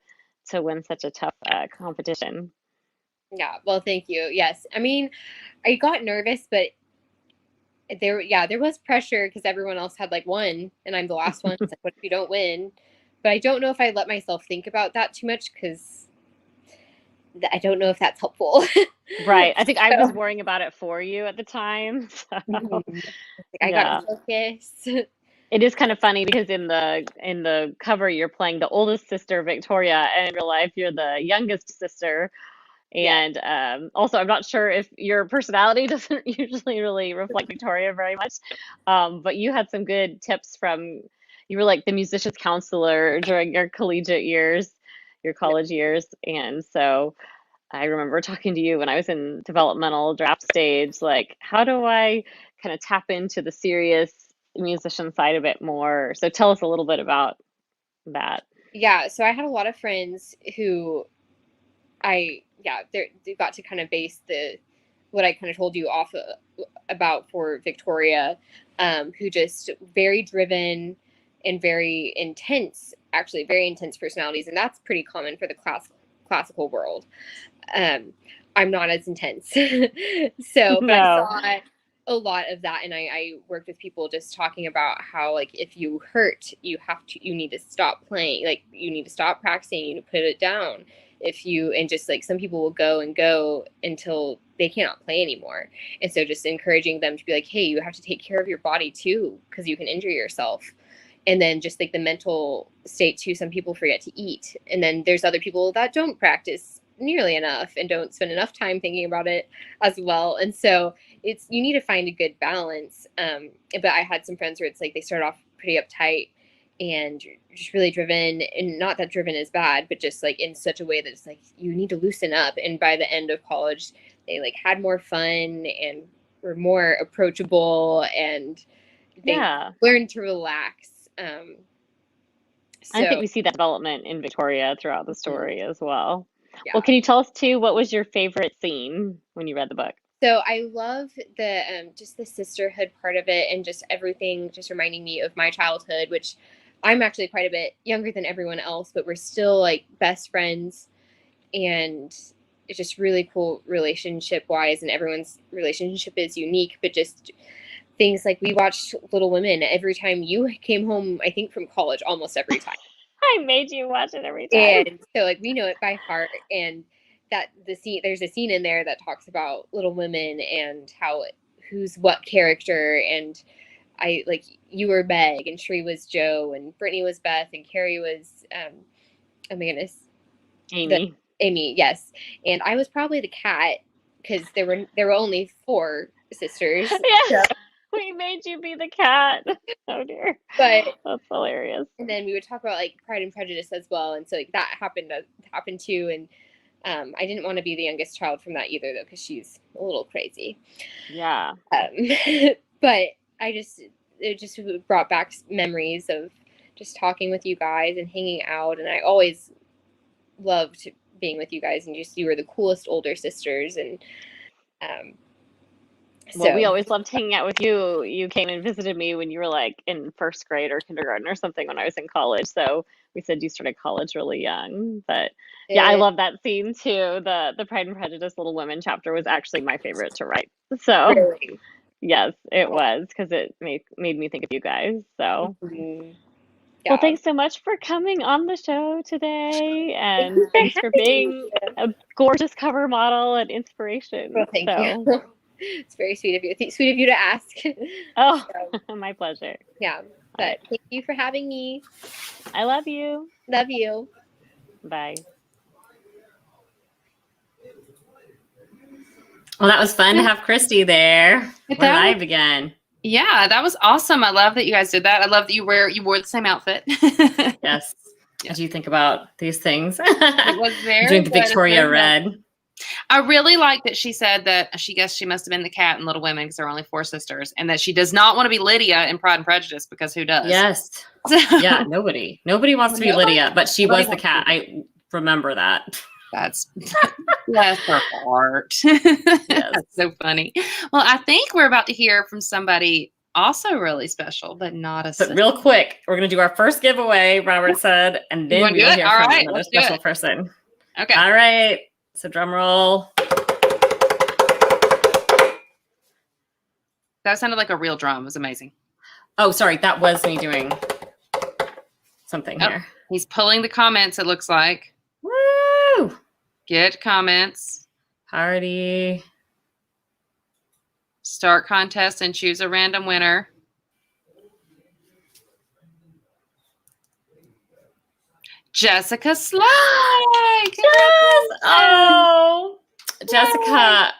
win such a tough competition. Yeah. Well, thank you. Yes. I mean, I got nervous, but there was pressure because everyone else had like won and I'm the last one. It's like, what if you don't win? But I don't know if I let myself think about that too much because I don't know if that's helpful. Right. I think I was worrying about it for you at the time. So, I got yeah. to focus. It is kind of funny because in the cover you're playing the oldest sister, Victoria, and in real life you're the youngest sister. And also, I'm not sure if your personality doesn't usually really reflect Victoria very much, but you had some good tips from, you were like the musician's counselor during your collegiate years, your college years. And so I remember talking to you when I was in developmental draft stage, like, how do I kind of tap into the serious musician side a bit more? So tell us a little bit about that. Yeah. So I had a lot of friends who they got to kind of base what I kind of told you off about for Victoria, who just very driven and very intense, actually very intense personalities, and that's pretty common for the classical world. I'm not as intense, so but I No. saw a lot of that, and I worked with people just talking about how like if you hurt, you need to stop playing, like you need to stop practicing, you need to put it down. If you and just like some people will go and go until they cannot play anymore, and so just encouraging them to be like, hey, you have to take care of your body too because you can injure yourself. And then just like the mental state too, some people forget to eat, and then there's other people that don't practice nearly enough and don't spend enough time thinking about it as well. And so you need to find a good balance. But I had some friends where it's like they start off pretty uptight and just really driven, and not that driven is bad, but just like in such a way that it's like you need to loosen up. And by the end of college, they like had more fun and were more approachable, and they learned to relax. I think So we see that development in Victoria throughout the story as well. yeah. Well, can you tell us too, what was your favorite scene when you read the book? So I love the just the sisterhood part of it, and just everything just reminding me of my childhood, which I'm actually quite a bit younger than everyone else, but we're still like best friends, and it's just really cool relationship wise, and everyone's relationship is unique, but just things like we watched Little Women every time you came home, I think from college, almost every time. I made you watch it every time. And so like we know it by heart, and that there's a scene in there that talks about Little Women and how who's what character, and I like you were Meg and Shree was Joe and Brittany was Beth and Carrie was oh my goodness, Amy, yes. And I was probably the cat because there were only 4 sisters. Yes. So. We made you be the cat. Oh dear. But that's hilarious. And then we would talk about like Pride and Prejudice as well, and so like that happened too. And I didn't want to be the youngest child from that either, though, because she's a little crazy. Yeah. But it just brought back memories of just talking with you guys and hanging out, and I always loved being with you guys, and just you were the coolest older sisters, and Well, we always loved hanging out with you. You came and visited me when you were like in first grade or kindergarten or something when I was in college. So we said you started college really young. But yeah, I love that scene too. The Pride and Prejudice Little Women chapter was actually my favorite to write. So Really. yes, it was because it made me think of you guys. So Yeah. well, thanks so much for coming on the show today, and you for thanks for having being me. a gorgeous cover model and inspiration. Well, thank you. It's very sweet of you. Sweet of you to ask. Oh, So, my pleasure. yeah. But thank you for having me. I love you. Love you. Bye. Well, that was fun to have Christy there. We're That live again. Yeah, that was awesome. I love that you guys did that. I love that you wore the same outfit. Yes. Yeah. What do you think about these things? It was very doing the good. Victoria Red. I really like that she said that she guessed she must have been the cat in Little Women because there are only 4 sisters, and that she does not want to be Lydia in Pride and Prejudice because who does? Yes. So, Yeah, nobody wants to be Lydia, but she was the cat. I remember that. That's bless her heart. That's so funny. Well, I think we're about to hear from somebody also really special, but not a But real quick, we're going to do our first giveaway, Robert said, and then we will hear from another special person. Okay. All right. So drum roll. That sounded like a real drum. It was amazing. Oh, sorry. That was me doing something here. He's pulling the comments, it looks like. Woo! Get comments. Party. Start contest and choose a random winner. Jessica Slay. Oh, Jessica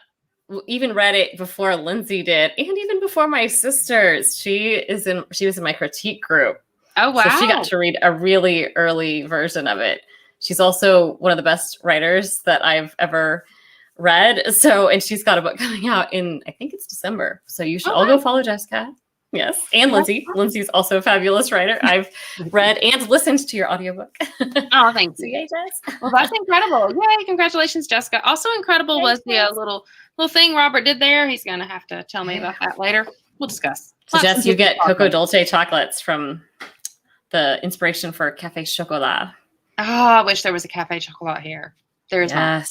even read it before Lindsay did, and even before my sisters. She was in my critique group. Oh, wow. So she got to read a really early version of it. She's also one of the best writers that I've ever read. So, and she's got a book coming out in, I think it's December. So you should all go follow Jessica. Yes. And Lindsay. Lindsay's also a fabulous writer. I've read and listened to your audiobook. Oh, thanks. Yay, Jess. Well, that's incredible. Yay, congratulations, Jessica. Also incredible was the little thing Robert did there. He's going to have to tell me about that later. We'll discuss. So, Jess, you get Coco Dolce chocolates from the inspiration for Café Chocolat. Oh, I wish there was a Café Chocolat here. There's not.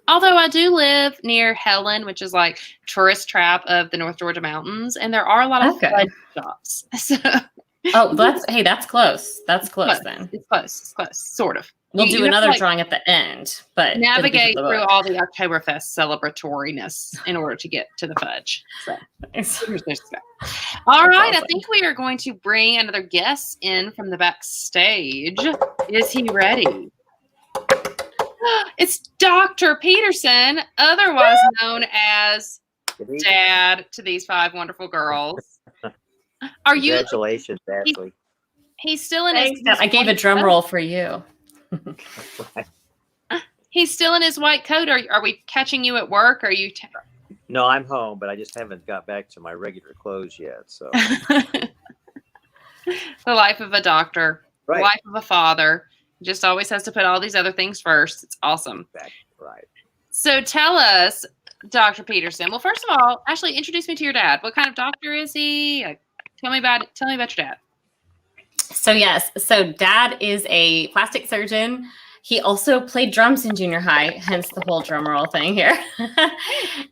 Although I do live near Helen, which is like tourist trap of the North Georgia mountains, and there are a lot of fudge shops. So, that's close. That's close then. It's close, sort of. We'll do another drawing at the end, but navigate through all the Oktoberfest celebratoriness in order to get to the fudge. So, all right, awesome. I think we are going to bring another guest in from the backstage. Is he ready? It's Dr. Peterson, otherwise known as Dad to these 5 wonderful girls. Congratulations, Ashley. He's still in his. I gave a drum roll for you. He's still in his white coat. Are we catching you at work? Are you? No, I'm home, but I just haven't got back to my regular clothes yet. So, the life of a doctor, the life of a father. Just always has to put all these other things first. It's awesome. Right. So tell us, Dr. Peterson. Well, first of all, Ashley, introduce me to your dad. What kind of doctor is he? Tell me about it. Tell me about your dad. So yes, Dad is a plastic surgeon. He also played drums in junior high, hence the whole drum roll thing here.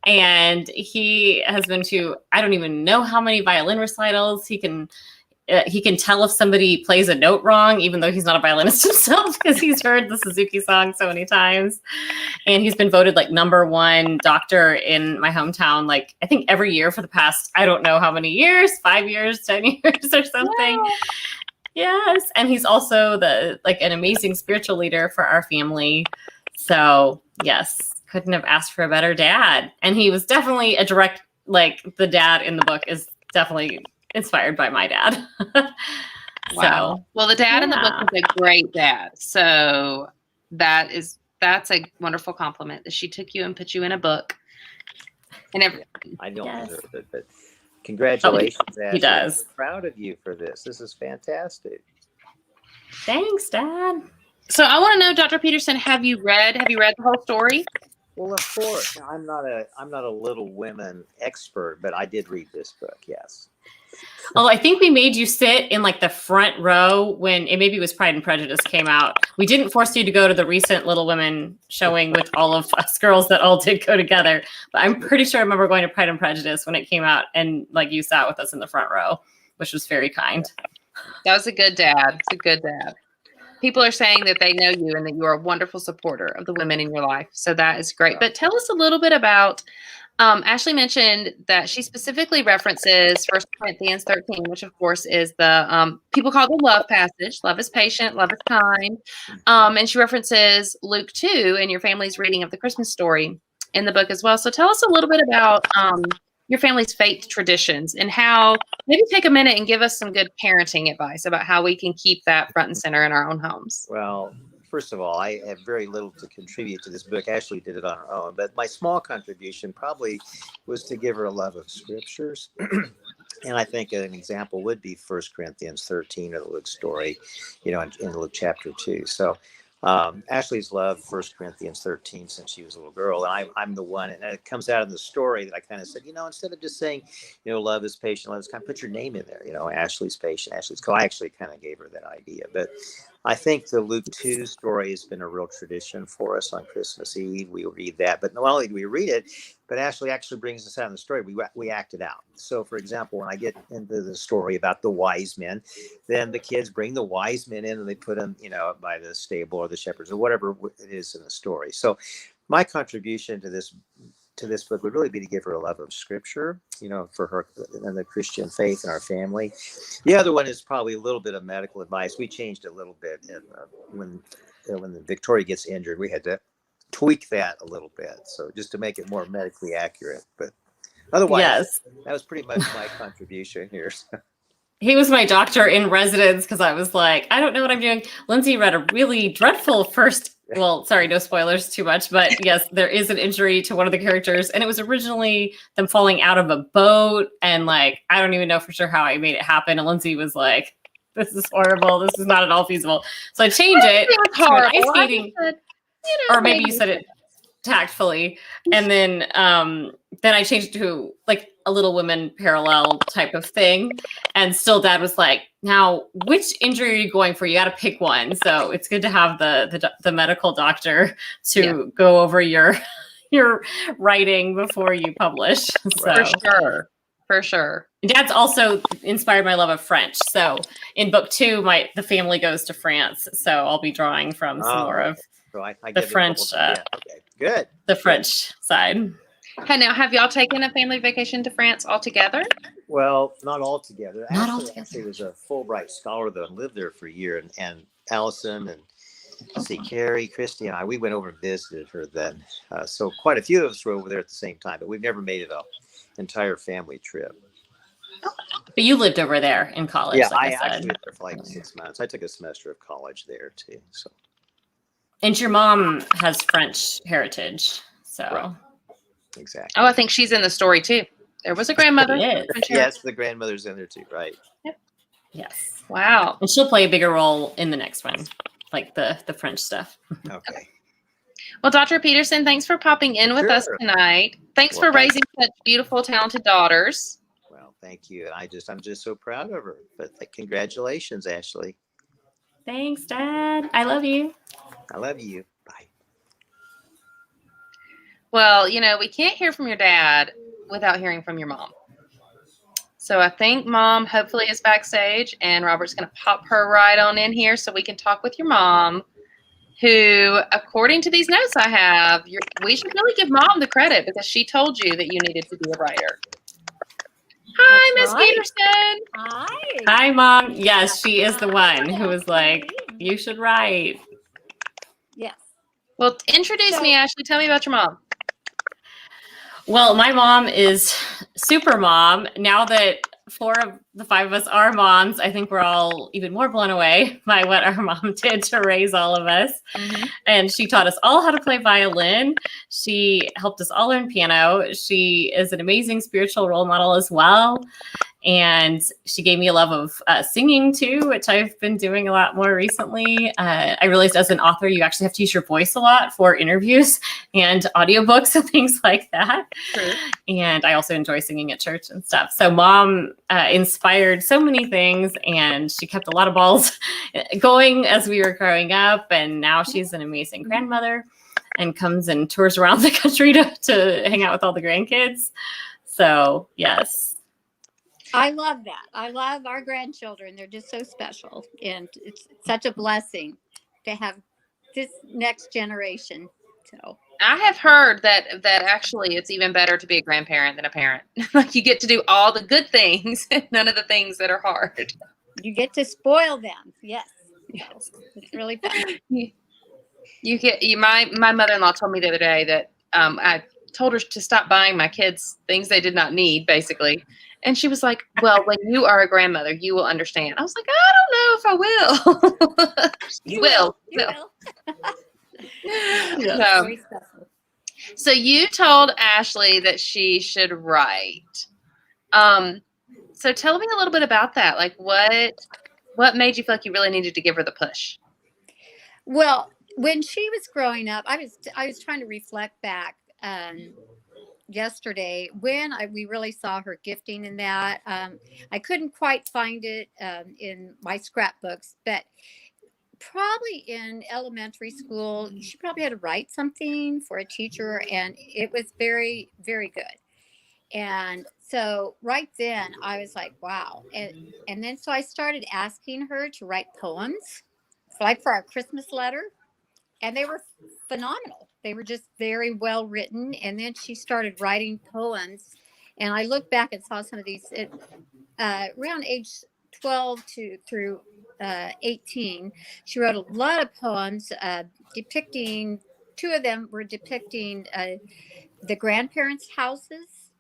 And he has been to, I don't even know how many violin recitals. He can tell if somebody plays a note wrong, even though he's not a violinist himself, because he's heard the Suzuki song so many times. And he's been voted like #1 doctor in my hometown, like I think every year for the past, I don't know how many years, 5 years, 10 years or something. Wow. Yes. And he's also an amazing spiritual leader for our family. So yes, couldn't have asked for a better dad. And he was definitely a direct, the dad in the book is definitely inspired by my dad. Wow. So, well, the dad in the book is a great dad. So that's a wonderful compliment that she took you and put you in a book. And I don't deserve it, but congratulations, Ashley. He does. I'm proud of you for this. This is fantastic. Thanks, Dad. So I want to know, Dr. Peterson, have you read the whole story? Well, of course, I'm not a Little Women expert, but I did read this book. Yes. Well, I think we made you sit in like the front row when maybe it was Pride and Prejudice came out. We didn't force you to go to the recent Little Women showing with all of us girls that all did go together. But I'm pretty sure I remember going to Pride and Prejudice when it came out, and like you sat with us in the front row, which was very kind. That was a good dad. It's a good dad. People are saying that they know you and that you are a wonderful supporter of the women in your life. So that is great. But tell us a little bit about, Ashley mentioned that she specifically references 1 Corinthians 13, which of course is the, people call it the love passage. Love is patient, love is kind. And she references Luke 2 in your family's reading of the Christmas story in the book as well. So tell us a little bit about your family's faith traditions and how, maybe take a minute and give us some good parenting advice about how we can keep that front and center in our own homes. Well, first of all, I have very little to contribute to this book. Ashley did it on her own, but my small contribution probably was to give her a love of scriptures. And I think an example would be 1 Corinthians 13 or the Luke story, in Luke chapter 2. So Ashley's loved 1 Corinthians 13 since she was a little girl. And I'm the one, and it comes out in the story that I kind of said, instead of just saying, love is patient, let's kind of put your name in there, Ashley's patient, Ashley's cool. I actually kind of gave her that idea. But I think the Luke 2 story has been a real tradition for us on Christmas Eve. We read that, but not only do we read it, but Ashley actually brings us out in the story. We act it out. So, for example, when I get into the story about the wise men, then the kids bring the wise men in and they put them, by the stable or the shepherds or whatever it is in the story. So my contribution to this book would really be to give her a love of scripture, for her and the Christian faith in our family. The other one is probably a little bit of medical advice. We changed a little bit when Victoria gets injured. We had to tweak that a little bit, so just to make it more medically accurate. But otherwise, Yes. That was pretty much my contribution here. He was my doctor in residence because I was like, I don't know what I'm doing. Lindsay read a really dreadful well, sorry, no spoilers too much, but yes, there is an injury to one of the characters, and it was originally them falling out of a boat, and I don't even know for sure how I made it happen. And Lindsay was like, this is horrible. This is not at all feasible. So I changed it to an ice skating, or maybe you said it tactfully, and then I changed it to a Little Women parallel type of thing, and still Dad was like, now which injury are you going for? You got to pick one. So it's good to have the medical doctor to go over your writing before you publish. So For sure. Dad's also inspired my love of French. So in book 2, the family goes to France, so I'll be drawing from some more of so I the French okay, good. The French side. Hey, now, have y'all taken a family vacation to France all together? Well, not all together. Not all together. Actually was a Fulbright scholar that lived there for a year, and Allison and Carrie, Christy, and I, we went over and visited her then. So quite a few of us were over there at the same time, but we've never made it an entire family trip. But you lived over there in college. Yeah, like I I said. actually lived there for 6 months. I took a semester of college there too. So. And your mom has French heritage, so. Right. Exactly. Oh, I think she's in the story too. There was a grandmother. Yes, the grandmother's in there too, right? Yep. Yes. Wow. And she'll play a bigger role in the next one, like the French stuff. Okay. Well, Dr. Peterson, thanks for popping in with us tonight. Thanks for raising such beautiful, talented daughters. Well, thank you. I'm just so proud of her. But congratulations, Ashley. Thanks, Dad. I love you. I love you. Bye. Well, we can't hear from your dad without hearing from your mom. So I think Mom hopefully is backstage, and Robert's going to pop her right on in here so we can talk with your mom, who, according to these notes I have, we should really give Mom the credit because she told you that you needed to be a writer. Hi, Miss Peterson. Hi. Hi, Mom. Yes, she is the one who was like, you should write. Yes. Well, introduce me, Ashley. Tell me about your mom. Well, my mom is super mom. Now that 4 of the 5 of us are moms, I think we're all even more blown away by what our mom did to raise all of us. Mm-hmm. And she taught us all how to play violin. She helped us all learn piano. She is an amazing spiritual role model as well. And she gave me a love of singing too, which I've been doing a lot more recently. I realized as an author, you actually have to use your voice a lot for interviews and audiobooks and things like that. True. And I also enjoy singing at church and stuff. So mom inspired so many things, and she kept a lot of balls going as we were growing up. And now she's an amazing grandmother and comes and tours around the country to hang out with all the grandkids. So yes. I love that. I love our grandchildren. They're just so special. And it's such a blessing to have this next generation. So I have heard that actually it's even better to be a grandparent than a parent. Like you get to do all the good things and none of the things that are hard. you get to spoil them. Yes. Yes. It's really fun. My mother-in-law told me the other day that I told her to stop buying my kids things they did not need, basically. And she was like, well, when you are a grandmother, you will understand. I was like, I don't know if I will. You will. So, Very special. so you told Ashley that she should write. So tell me a little bit about that. Like what made you feel like you really needed to give her the push? Well, when she was growing up, I was trying to reflect back yesterday when we really saw her gifting in that. I couldn't quite find it in my scrapbooks, but probably in elementary school, she probably had to write something for a teacher, and it was very, very good. And so right then I was like, wow. And then so I started asking her to write poems, like for our Christmas letter. And they were phenomenal. They were just very well written. And then she started writing poems. And I looked back and saw some of these around age 12 through 18. She wrote a lot of poems depicting, two of them were depicting the grandparents' houses,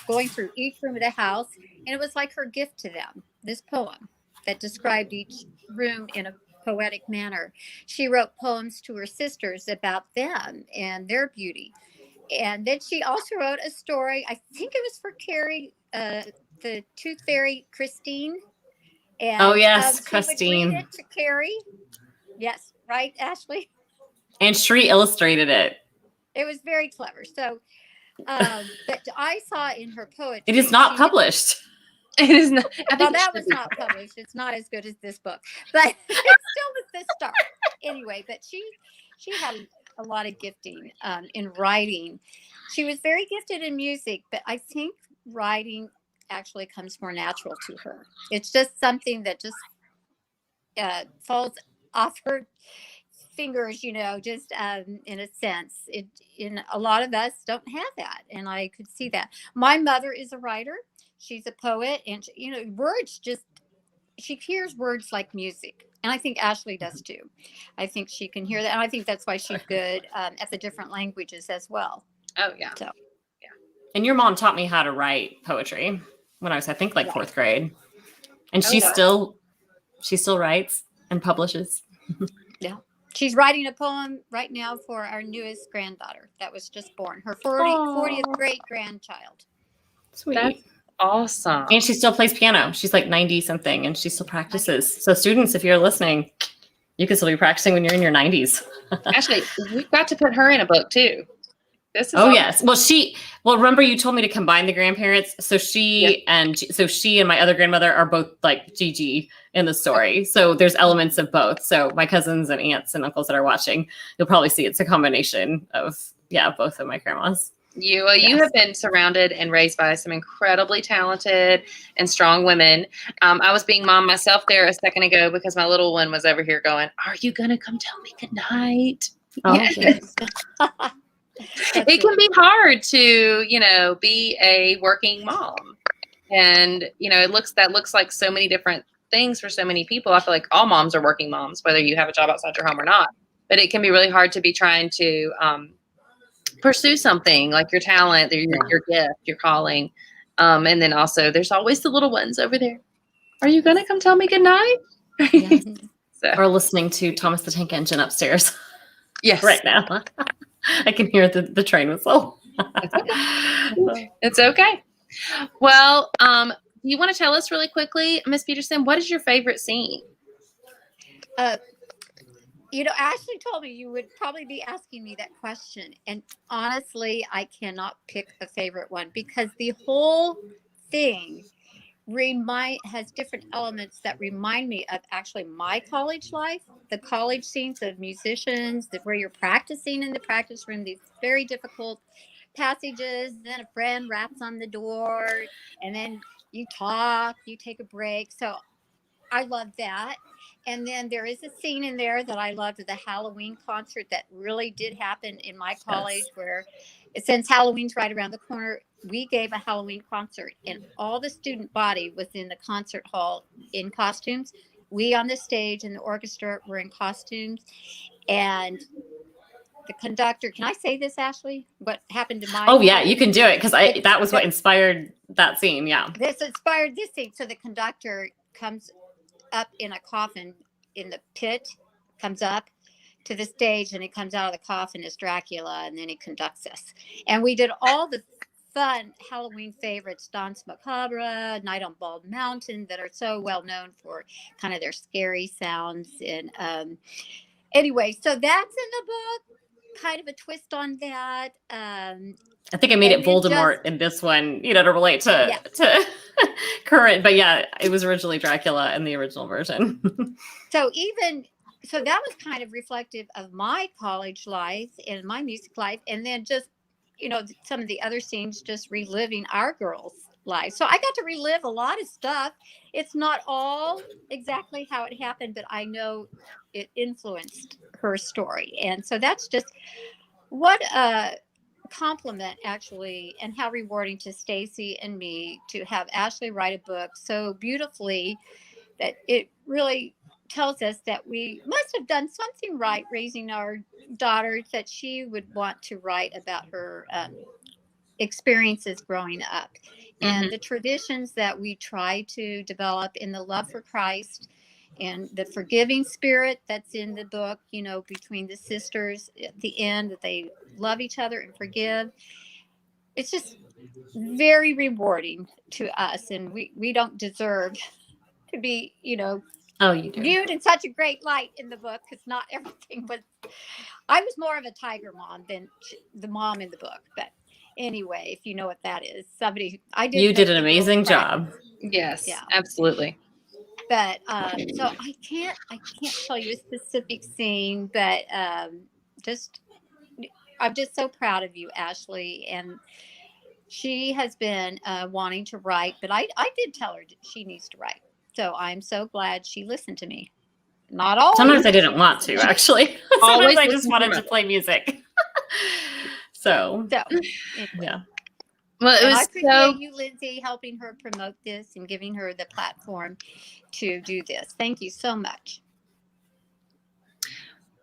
going through each room of the house. And it was like her gift to them, this poem that described each room in a poetic manner. She wrote poems to her sisters about them and their beauty. And then she also wrote a story, I think it was for Carrie, the Tooth Fairy, Christine. And, oh yes, she Christine. would read it to Carrie. Yes, right, Ashley? And Shree illustrated it. It was very clever. So but I saw in her poetry. It is not published. It is not. Well, that was not published. It's not as good as this book, but it still was the start. Anyway, but she had a lot of gifting in writing. She was very gifted in music, but I think writing actually comes more natural to her. It's just something that just falls off her fingers, just in a sense. In a lot of us don't have that, and I could see that. My mother is a writer. She's a poet, and words she hears words like music. And I think Ashley does too. I think she can hear that. And I think that's why she's good at the different languages as well. Oh yeah. So, yeah. And your mom taught me how to write poetry when I was, I think, like fourth grade. And she wow. still writes and publishes. yeah. She's writing a poem right now for our newest granddaughter that was just born. Her 40th great grandchild. Sweet. That's awesome. And she still plays piano. She's like 90 something and she still practices. So students, if you're listening, you can still be practicing when you're in your 90s. Actually, we've got to put her in a book too. This is awesome. Yes. Well, remember you told me to combine the grandparents. So she and my other grandmother are both like Gigi in the story. So there's elements of both. So my cousins and aunts and uncles that are watching, you'll probably see it's a combination of both of my grandmas. You have been surrounded and raised by some incredibly talented and strong women. I was being mom myself there a second ago because my little one was over here going, "Are you going to come tell me goodnight?" Oh, yes. It can be hard to, be a working mom. And, that looks like so many different things for so many people. I feel like all moms are working moms, whether you have a job outside your home or not. But it can be really hard to be trying to pursue something like your talent, your gift, your calling. And then also there's always the little ones over there. Are you going to come tell me goodnight? Or listening to Thomas the Tank Engine upstairs. Yes. Right now. I can hear the train whistle. It's okay. Well, do you want to tell us really quickly, Miss Peterson, what is your favorite scene? Ashley told me you would probably be asking me that question. And honestly, I cannot pick a favorite one because the whole thing has different elements that remind me of actually my college life, the college scenes of musicians, where you're practicing in the practice room, these very difficult passages. Then a friend raps on the door, and then you talk, you take a break. So I love that. And then there is a scene in there that I loved, the Halloween concert that really did happen in my college, where since Halloween's right around the corner, we gave a Halloween concert and all the student body was in the concert hall in costumes. We on the stage and the orchestra were in costumes. And the conductor, can I say this, Ashley? What happened to my Oh yeah, you can do it, because that was what inspired that scene. Yeah. This inspired this scene. So the conductor comes up in a coffin in the pit, comes up to the stage, and he comes out of the coffin as Dracula, and then he conducts us. And we did all the fun Halloween favorites, Danse Macabre, Night on Bald Mountain, that are so well known for kind of their scary sounds. And anyway, so that's in the book, kind of a twist on that. I think I made it Voldemort in this one, to relate to current. But yeah, it was originally Dracula in the original version. So that was kind of reflective of my college life and my music life. And then just, some of the other scenes, just reliving our girls' lives. So I got to relive a lot of stuff. It's not all exactly how it happened, but I know it influenced her story. And so that's just what a compliment, actually, and how rewarding to Stacy and me to have Ashley write a book so beautifully that it really tells us that we must have done something right raising our daughters, that she would want to write about her experiences growing up and the traditions that we try to develop in the love for Christ and the forgiving spirit that's in the book, between the sisters at the end, that they love each other and forgive. It's just very rewarding to us, and we don't deserve to be, Oh, you do. viewed in such a great light in the book, because not everything was. I was more of a tiger mom than the mom in the book, but anyway, if you know what that is, you did an amazing job. Yes, absolutely. But so I can't tell you a specific scene, but I'm just so proud of you, Ashley. And she has been wanting to write, but I did tell her she needs to write. So I'm so glad she listened to me. Not always. Sometimes I didn't want to, actually. Sometimes I just wanted to play music. So yeah. Well, I appreciate you, Lindsay, helping her promote this and giving her the platform to do this. Thank you so much.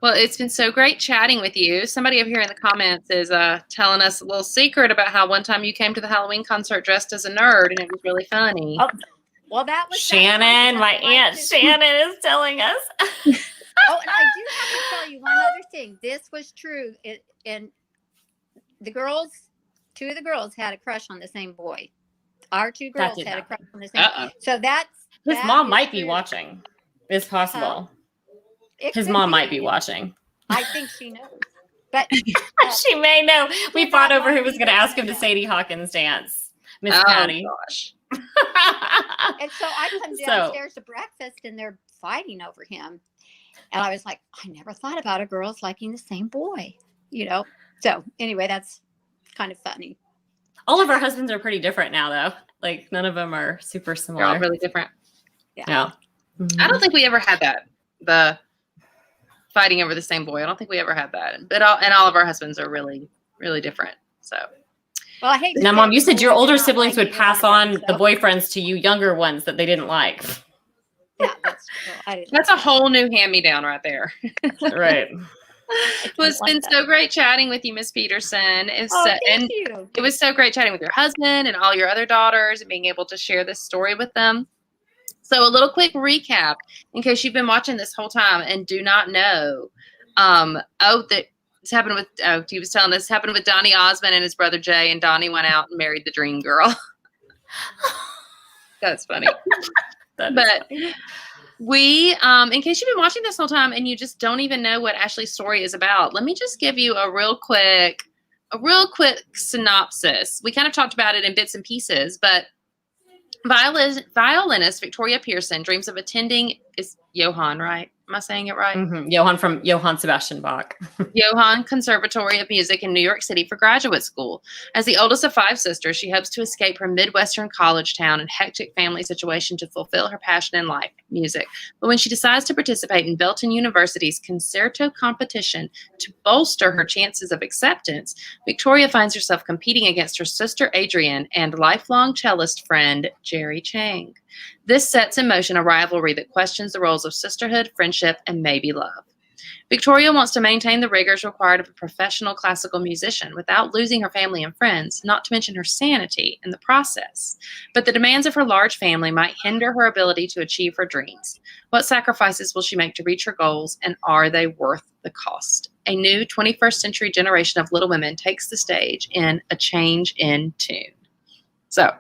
Well, it's been so great chatting with you. Somebody over here in the comments is telling us a little secret about how one time you came to the Halloween concert dressed as a nerd, and it was really funny. Oh, well, that was Shannon. My Aunt Shannon is telling us. Oh, and I do have to tell you one other thing. This was true. And the girls, two of the girls had a crush on the same boy. Our two girls had a crush on the same boy. So his mom might be watching. It's possible. His mom might be watching. I think she knows. But she may know. We fought over who was going to ask him to Sadie Hawkins dance. Miss Patty. Gosh. And so I come downstairs to breakfast and they're fighting over him. And I was like, I never thought about a girl's liking the same boy, So anyway, that's kind of funny. All of our husbands are pretty different now, though. Like, none of them are super similar. They're all really different. Yeah. I don't think we ever had that. The fighting over the same boy. I don't think we ever had that. But all of our husbands are really, really different. So. Well, I hate. Now, Mom, you said your older siblings would pass on the boyfriends to you younger ones that they didn't like. Yeah, that's true. That's a whole new hand-me-down right there. Right. Well, it's been so great chatting with you, Miss Peterson. Thank you. It was so great chatting with your husband and all your other daughters and being able to share this story with them. So a little quick recap in case you've been watching this whole time and do not know. This happened with, he was telling us, happened with Donnie Osmond and his brother Jay, and Donnie went out and married the dream girl. That's funny. That is But funny. we, in case you've been watching this whole time and you just don't even know what Ashley's story is about, let me just give you a real quick synopsis. We kind of talked about it in bits and pieces, but violinist Victoria Pearson dreams of attending, is Johann, right? Am I saying it right? Johann from Johann Sebastian Bach. Johann Conservatory of Music in New York City for graduate school. As the oldest of 5 sisters, she hopes to escape her Midwestern college town and hectic family situation to fulfill her passion in life, music. But when she decides to participate in Belton University's concerto competition to bolster her chances of acceptance, Victoria finds herself competing against her sister Adrienne and lifelong cellist friend Jerry Chang. This sets in motion a rivalry that questions the roles of sisterhood, friendship, and maybe love. Victoria wants to maintain the rigors required of a professional classical musician without losing her family and friends, not to mention her sanity in the process. But the demands of her large family might hinder her ability to achieve her dreams. What sacrifices will she make to reach her goals, and are they worth the cost? A new 21st century generation of Little Women takes the stage in A Change in Tune. So,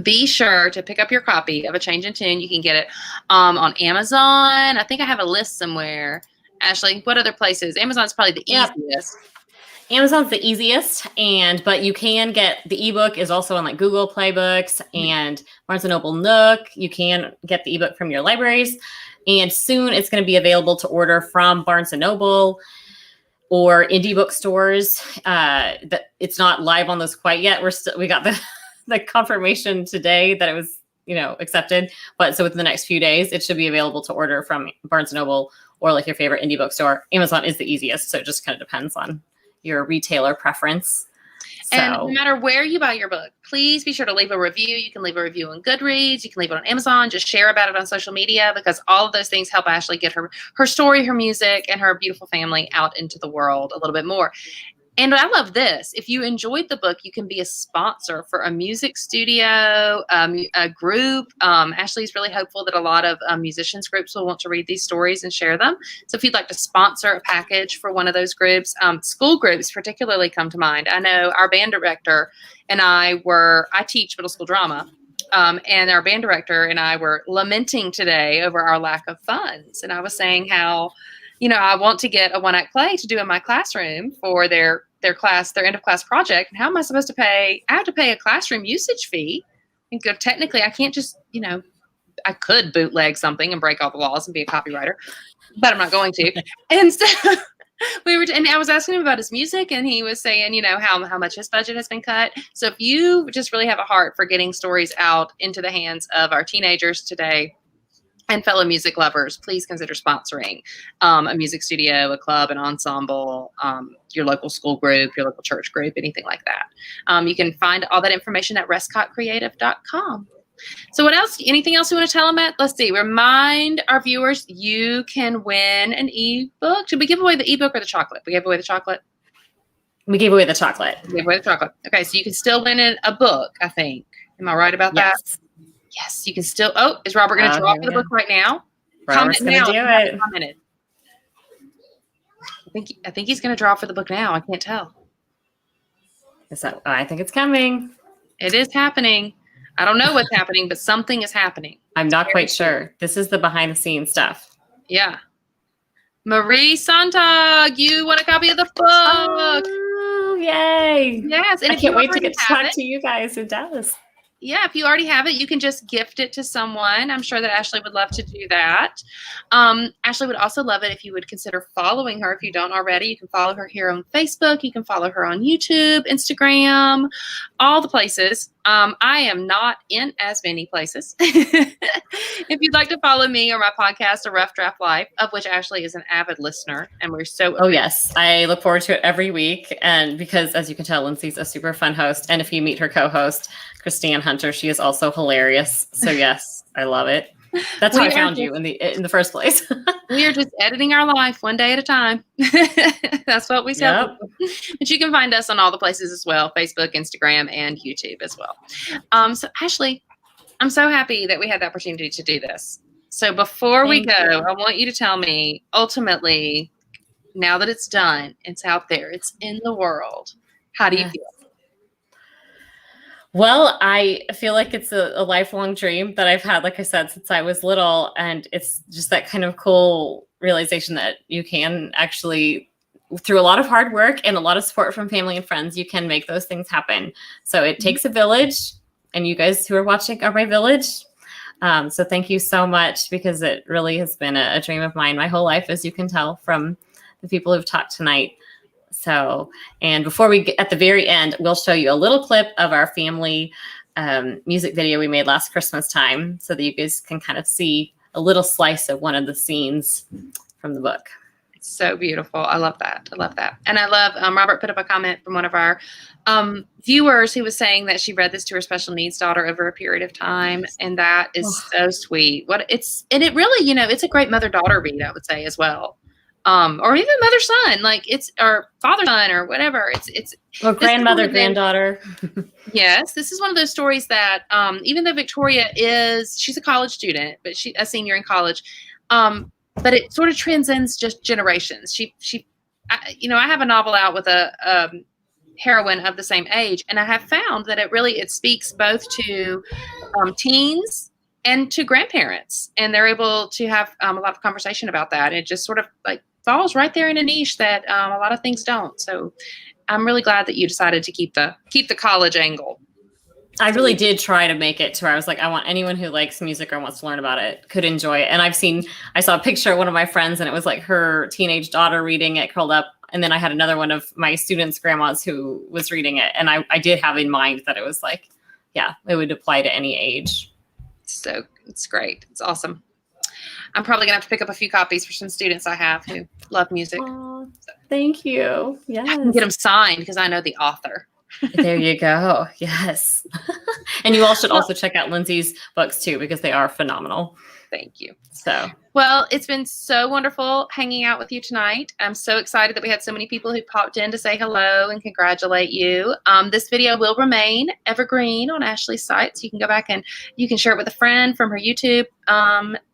be sure to pick up your copy of A Change in Tune. You can get it on Amazon. I think I have a list somewhere. Ashley, what other places? Amazon's probably the easiest. Amazon's the easiest, but you can get the ebook is also on like Google Play Books and Barnes & Noble Nook. You can get the ebook from your libraries, and soon it's going to be available to order from Barnes & Noble or indie bookstores. That it's not live on those quite yet. We got the confirmation today that it was, accepted. But so within the next few days, it should be available to order from Barnes & Noble or like your favorite indie bookstore. Amazon is the easiest. So it just kind of depends on your retailer preference. And no matter where you buy your book, please be sure to leave a review. You can leave a review on Goodreads. You can leave it on Amazon. Just share about it on social media, because all of those things help Ashley get her story, her music, and her beautiful family out into the world a little bit more. And I love this. If you enjoyed the book, you can be a sponsor for a music studio, a group. Ashley's really hopeful that a lot of musicians groups will want to read these stories and share them. So if you'd like to sponsor a package for one of those groups, school groups particularly come to mind. I know our band director and I teach middle school drama. And our band director and I were lamenting today over our lack of funds. And I was saying how, I want to get a one-act play to do in my classroom for their class, their end of class project. And how am I supposed to pay? I have to pay a classroom usage fee. And technically, I can't just, I could bootleg something and break all the laws and be a copywriter, but I'm not going to. And so and I was asking him about his music, and he was saying, how much his budget has been cut. So if you just really have a heart for getting stories out into the hands of our teenagers today, and fellow music lovers, please consider sponsoring a music studio, a club, an ensemble, your local school group, your local church group, anything like that. You can find all that information at rescotcreative.com. So what else? Anything else you want to tell them at? Let's see. Remind our viewers you can win an ebook. Should we give away the ebook or the chocolate? We gave away the chocolate. We gave away the chocolate. We gave away the chocolate. Okay, so you can still win a book, I think. Am I right about that? Yes, you can still. Oh, is Robert going to draw for the book right now? Robert's going to do it. Commented. I think he's going to draw for the book now. I can't tell. I think it's coming. It is happening. I don't know what's happening, but something is happening. I'm not quite sure. This is the behind the scenes stuff. Yeah. Marie Sontag, you want a copy of the book? Oh, yay. Yes. And I can't wait to get to talk to you guys in Dallas. Yeah, if you already have it, you can just gift it to someone. I'm sure that Ashley would love to do that. Ashley would also love it if you would consider following her if you don't already. You can follow her here on Facebook. You can follow her on YouTube, Instagram, all the places. I am not in as many places. If you'd like to follow me or my podcast, A Rough Draft Life, of which Ashley is an avid listener, and we're so Oh yes, I look forward to it every week, and because as you can tell, Lindsay's a super fun host, and if you meet her co-host, Christine Hunter, she is also hilarious. So yes, I love it. That's how I found you in the first place. We are just editing our life one day at a time. That's what we say. Yep. But you can find us on all the places as well, Facebook, Instagram, and YouTube as well. So Ashley, I'm so happy that we had the opportunity to do this. So before we go, I want you to tell me, ultimately, now that it's done, it's out there, it's in the world, how do you feel? Well, I feel like it's a lifelong dream that I've had, like I said, since I was little. And it's just that kind of cool realization that you can actually, through a lot of hard work and a lot of support from family and friends, you can make those things happen. So it takes a village, and you guys who are watching are my village. So thank you so much, because it really has been a dream of mine my whole life, as you can tell from the people who've talked tonight. So, and before we get at the very end, we'll show you a little clip of our family music video we made last Christmas time, so that you guys can kind of see a little slice of one of the scenes from the book. It's so beautiful. I love that. I love that. And I love, Robert put up a comment from one of our viewers who was saying that she read this to her special needs daughter over a period of time. And that is so sweet. And it really, it's a great mother-daughter read, I would say, as well. Or even mother-son, like or father-son or whatever. Or grandmother, granddaughter. Yes, this is one of those stories that even though Victoria she's a college student, but she's a senior in college, but it sort of transcends just generations. I have a novel out with a heroine of the same age, and I have found that it speaks both to teens and to grandparents, and they're able to have a lot of conversation about that. It just sort of like falls right there in a niche that a lot of things don't. So I'm really glad that you decided to keep the college angle. I really did try to make it to where I was like, I want anyone who likes music or wants to learn about it could enjoy it. And I saw a picture of one of my friends, and it was like her teenage daughter reading it curled up. And then I had another one of my students' grandmas who was reading it. And I did have in mind that it was like, yeah, it would apply to any age. So it's great. It's awesome. I'm probably gonna have to pick up a few copies for some students I have who love music. Oh, thank you. Yes. I can get them signed because I know the author. There you go. Yes. And you all should also check out Lindsay's books too, because they are phenomenal. Thank you. So, well, it's been so wonderful hanging out with you tonight. I'm so excited that we had so many people who popped in to say hello and congratulate you. This video will remain evergreen on Ashley's site, so you can go back and you can share it with a friend from her YouTube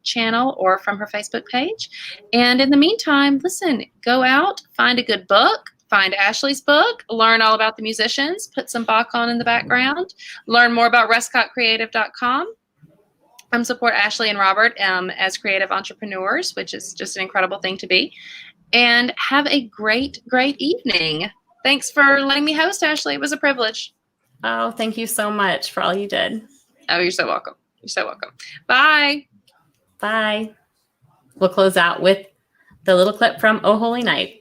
channel or from her Facebook page. And in the meantime, listen, go out, find a good book. Find Ashley's book, learn all about the musicians, put some Bach on in the background, learn more about rescotcreative.com. Support Ashley and Robert as creative entrepreneurs, which is just an incredible thing to be. And have a great, great evening. Thanks for letting me host, Ashley. It was a privilege. Oh, thank you so much for all you did. Oh, you're so welcome. You're so welcome. Bye. Bye. We'll close out with the little clip from Oh Holy Night.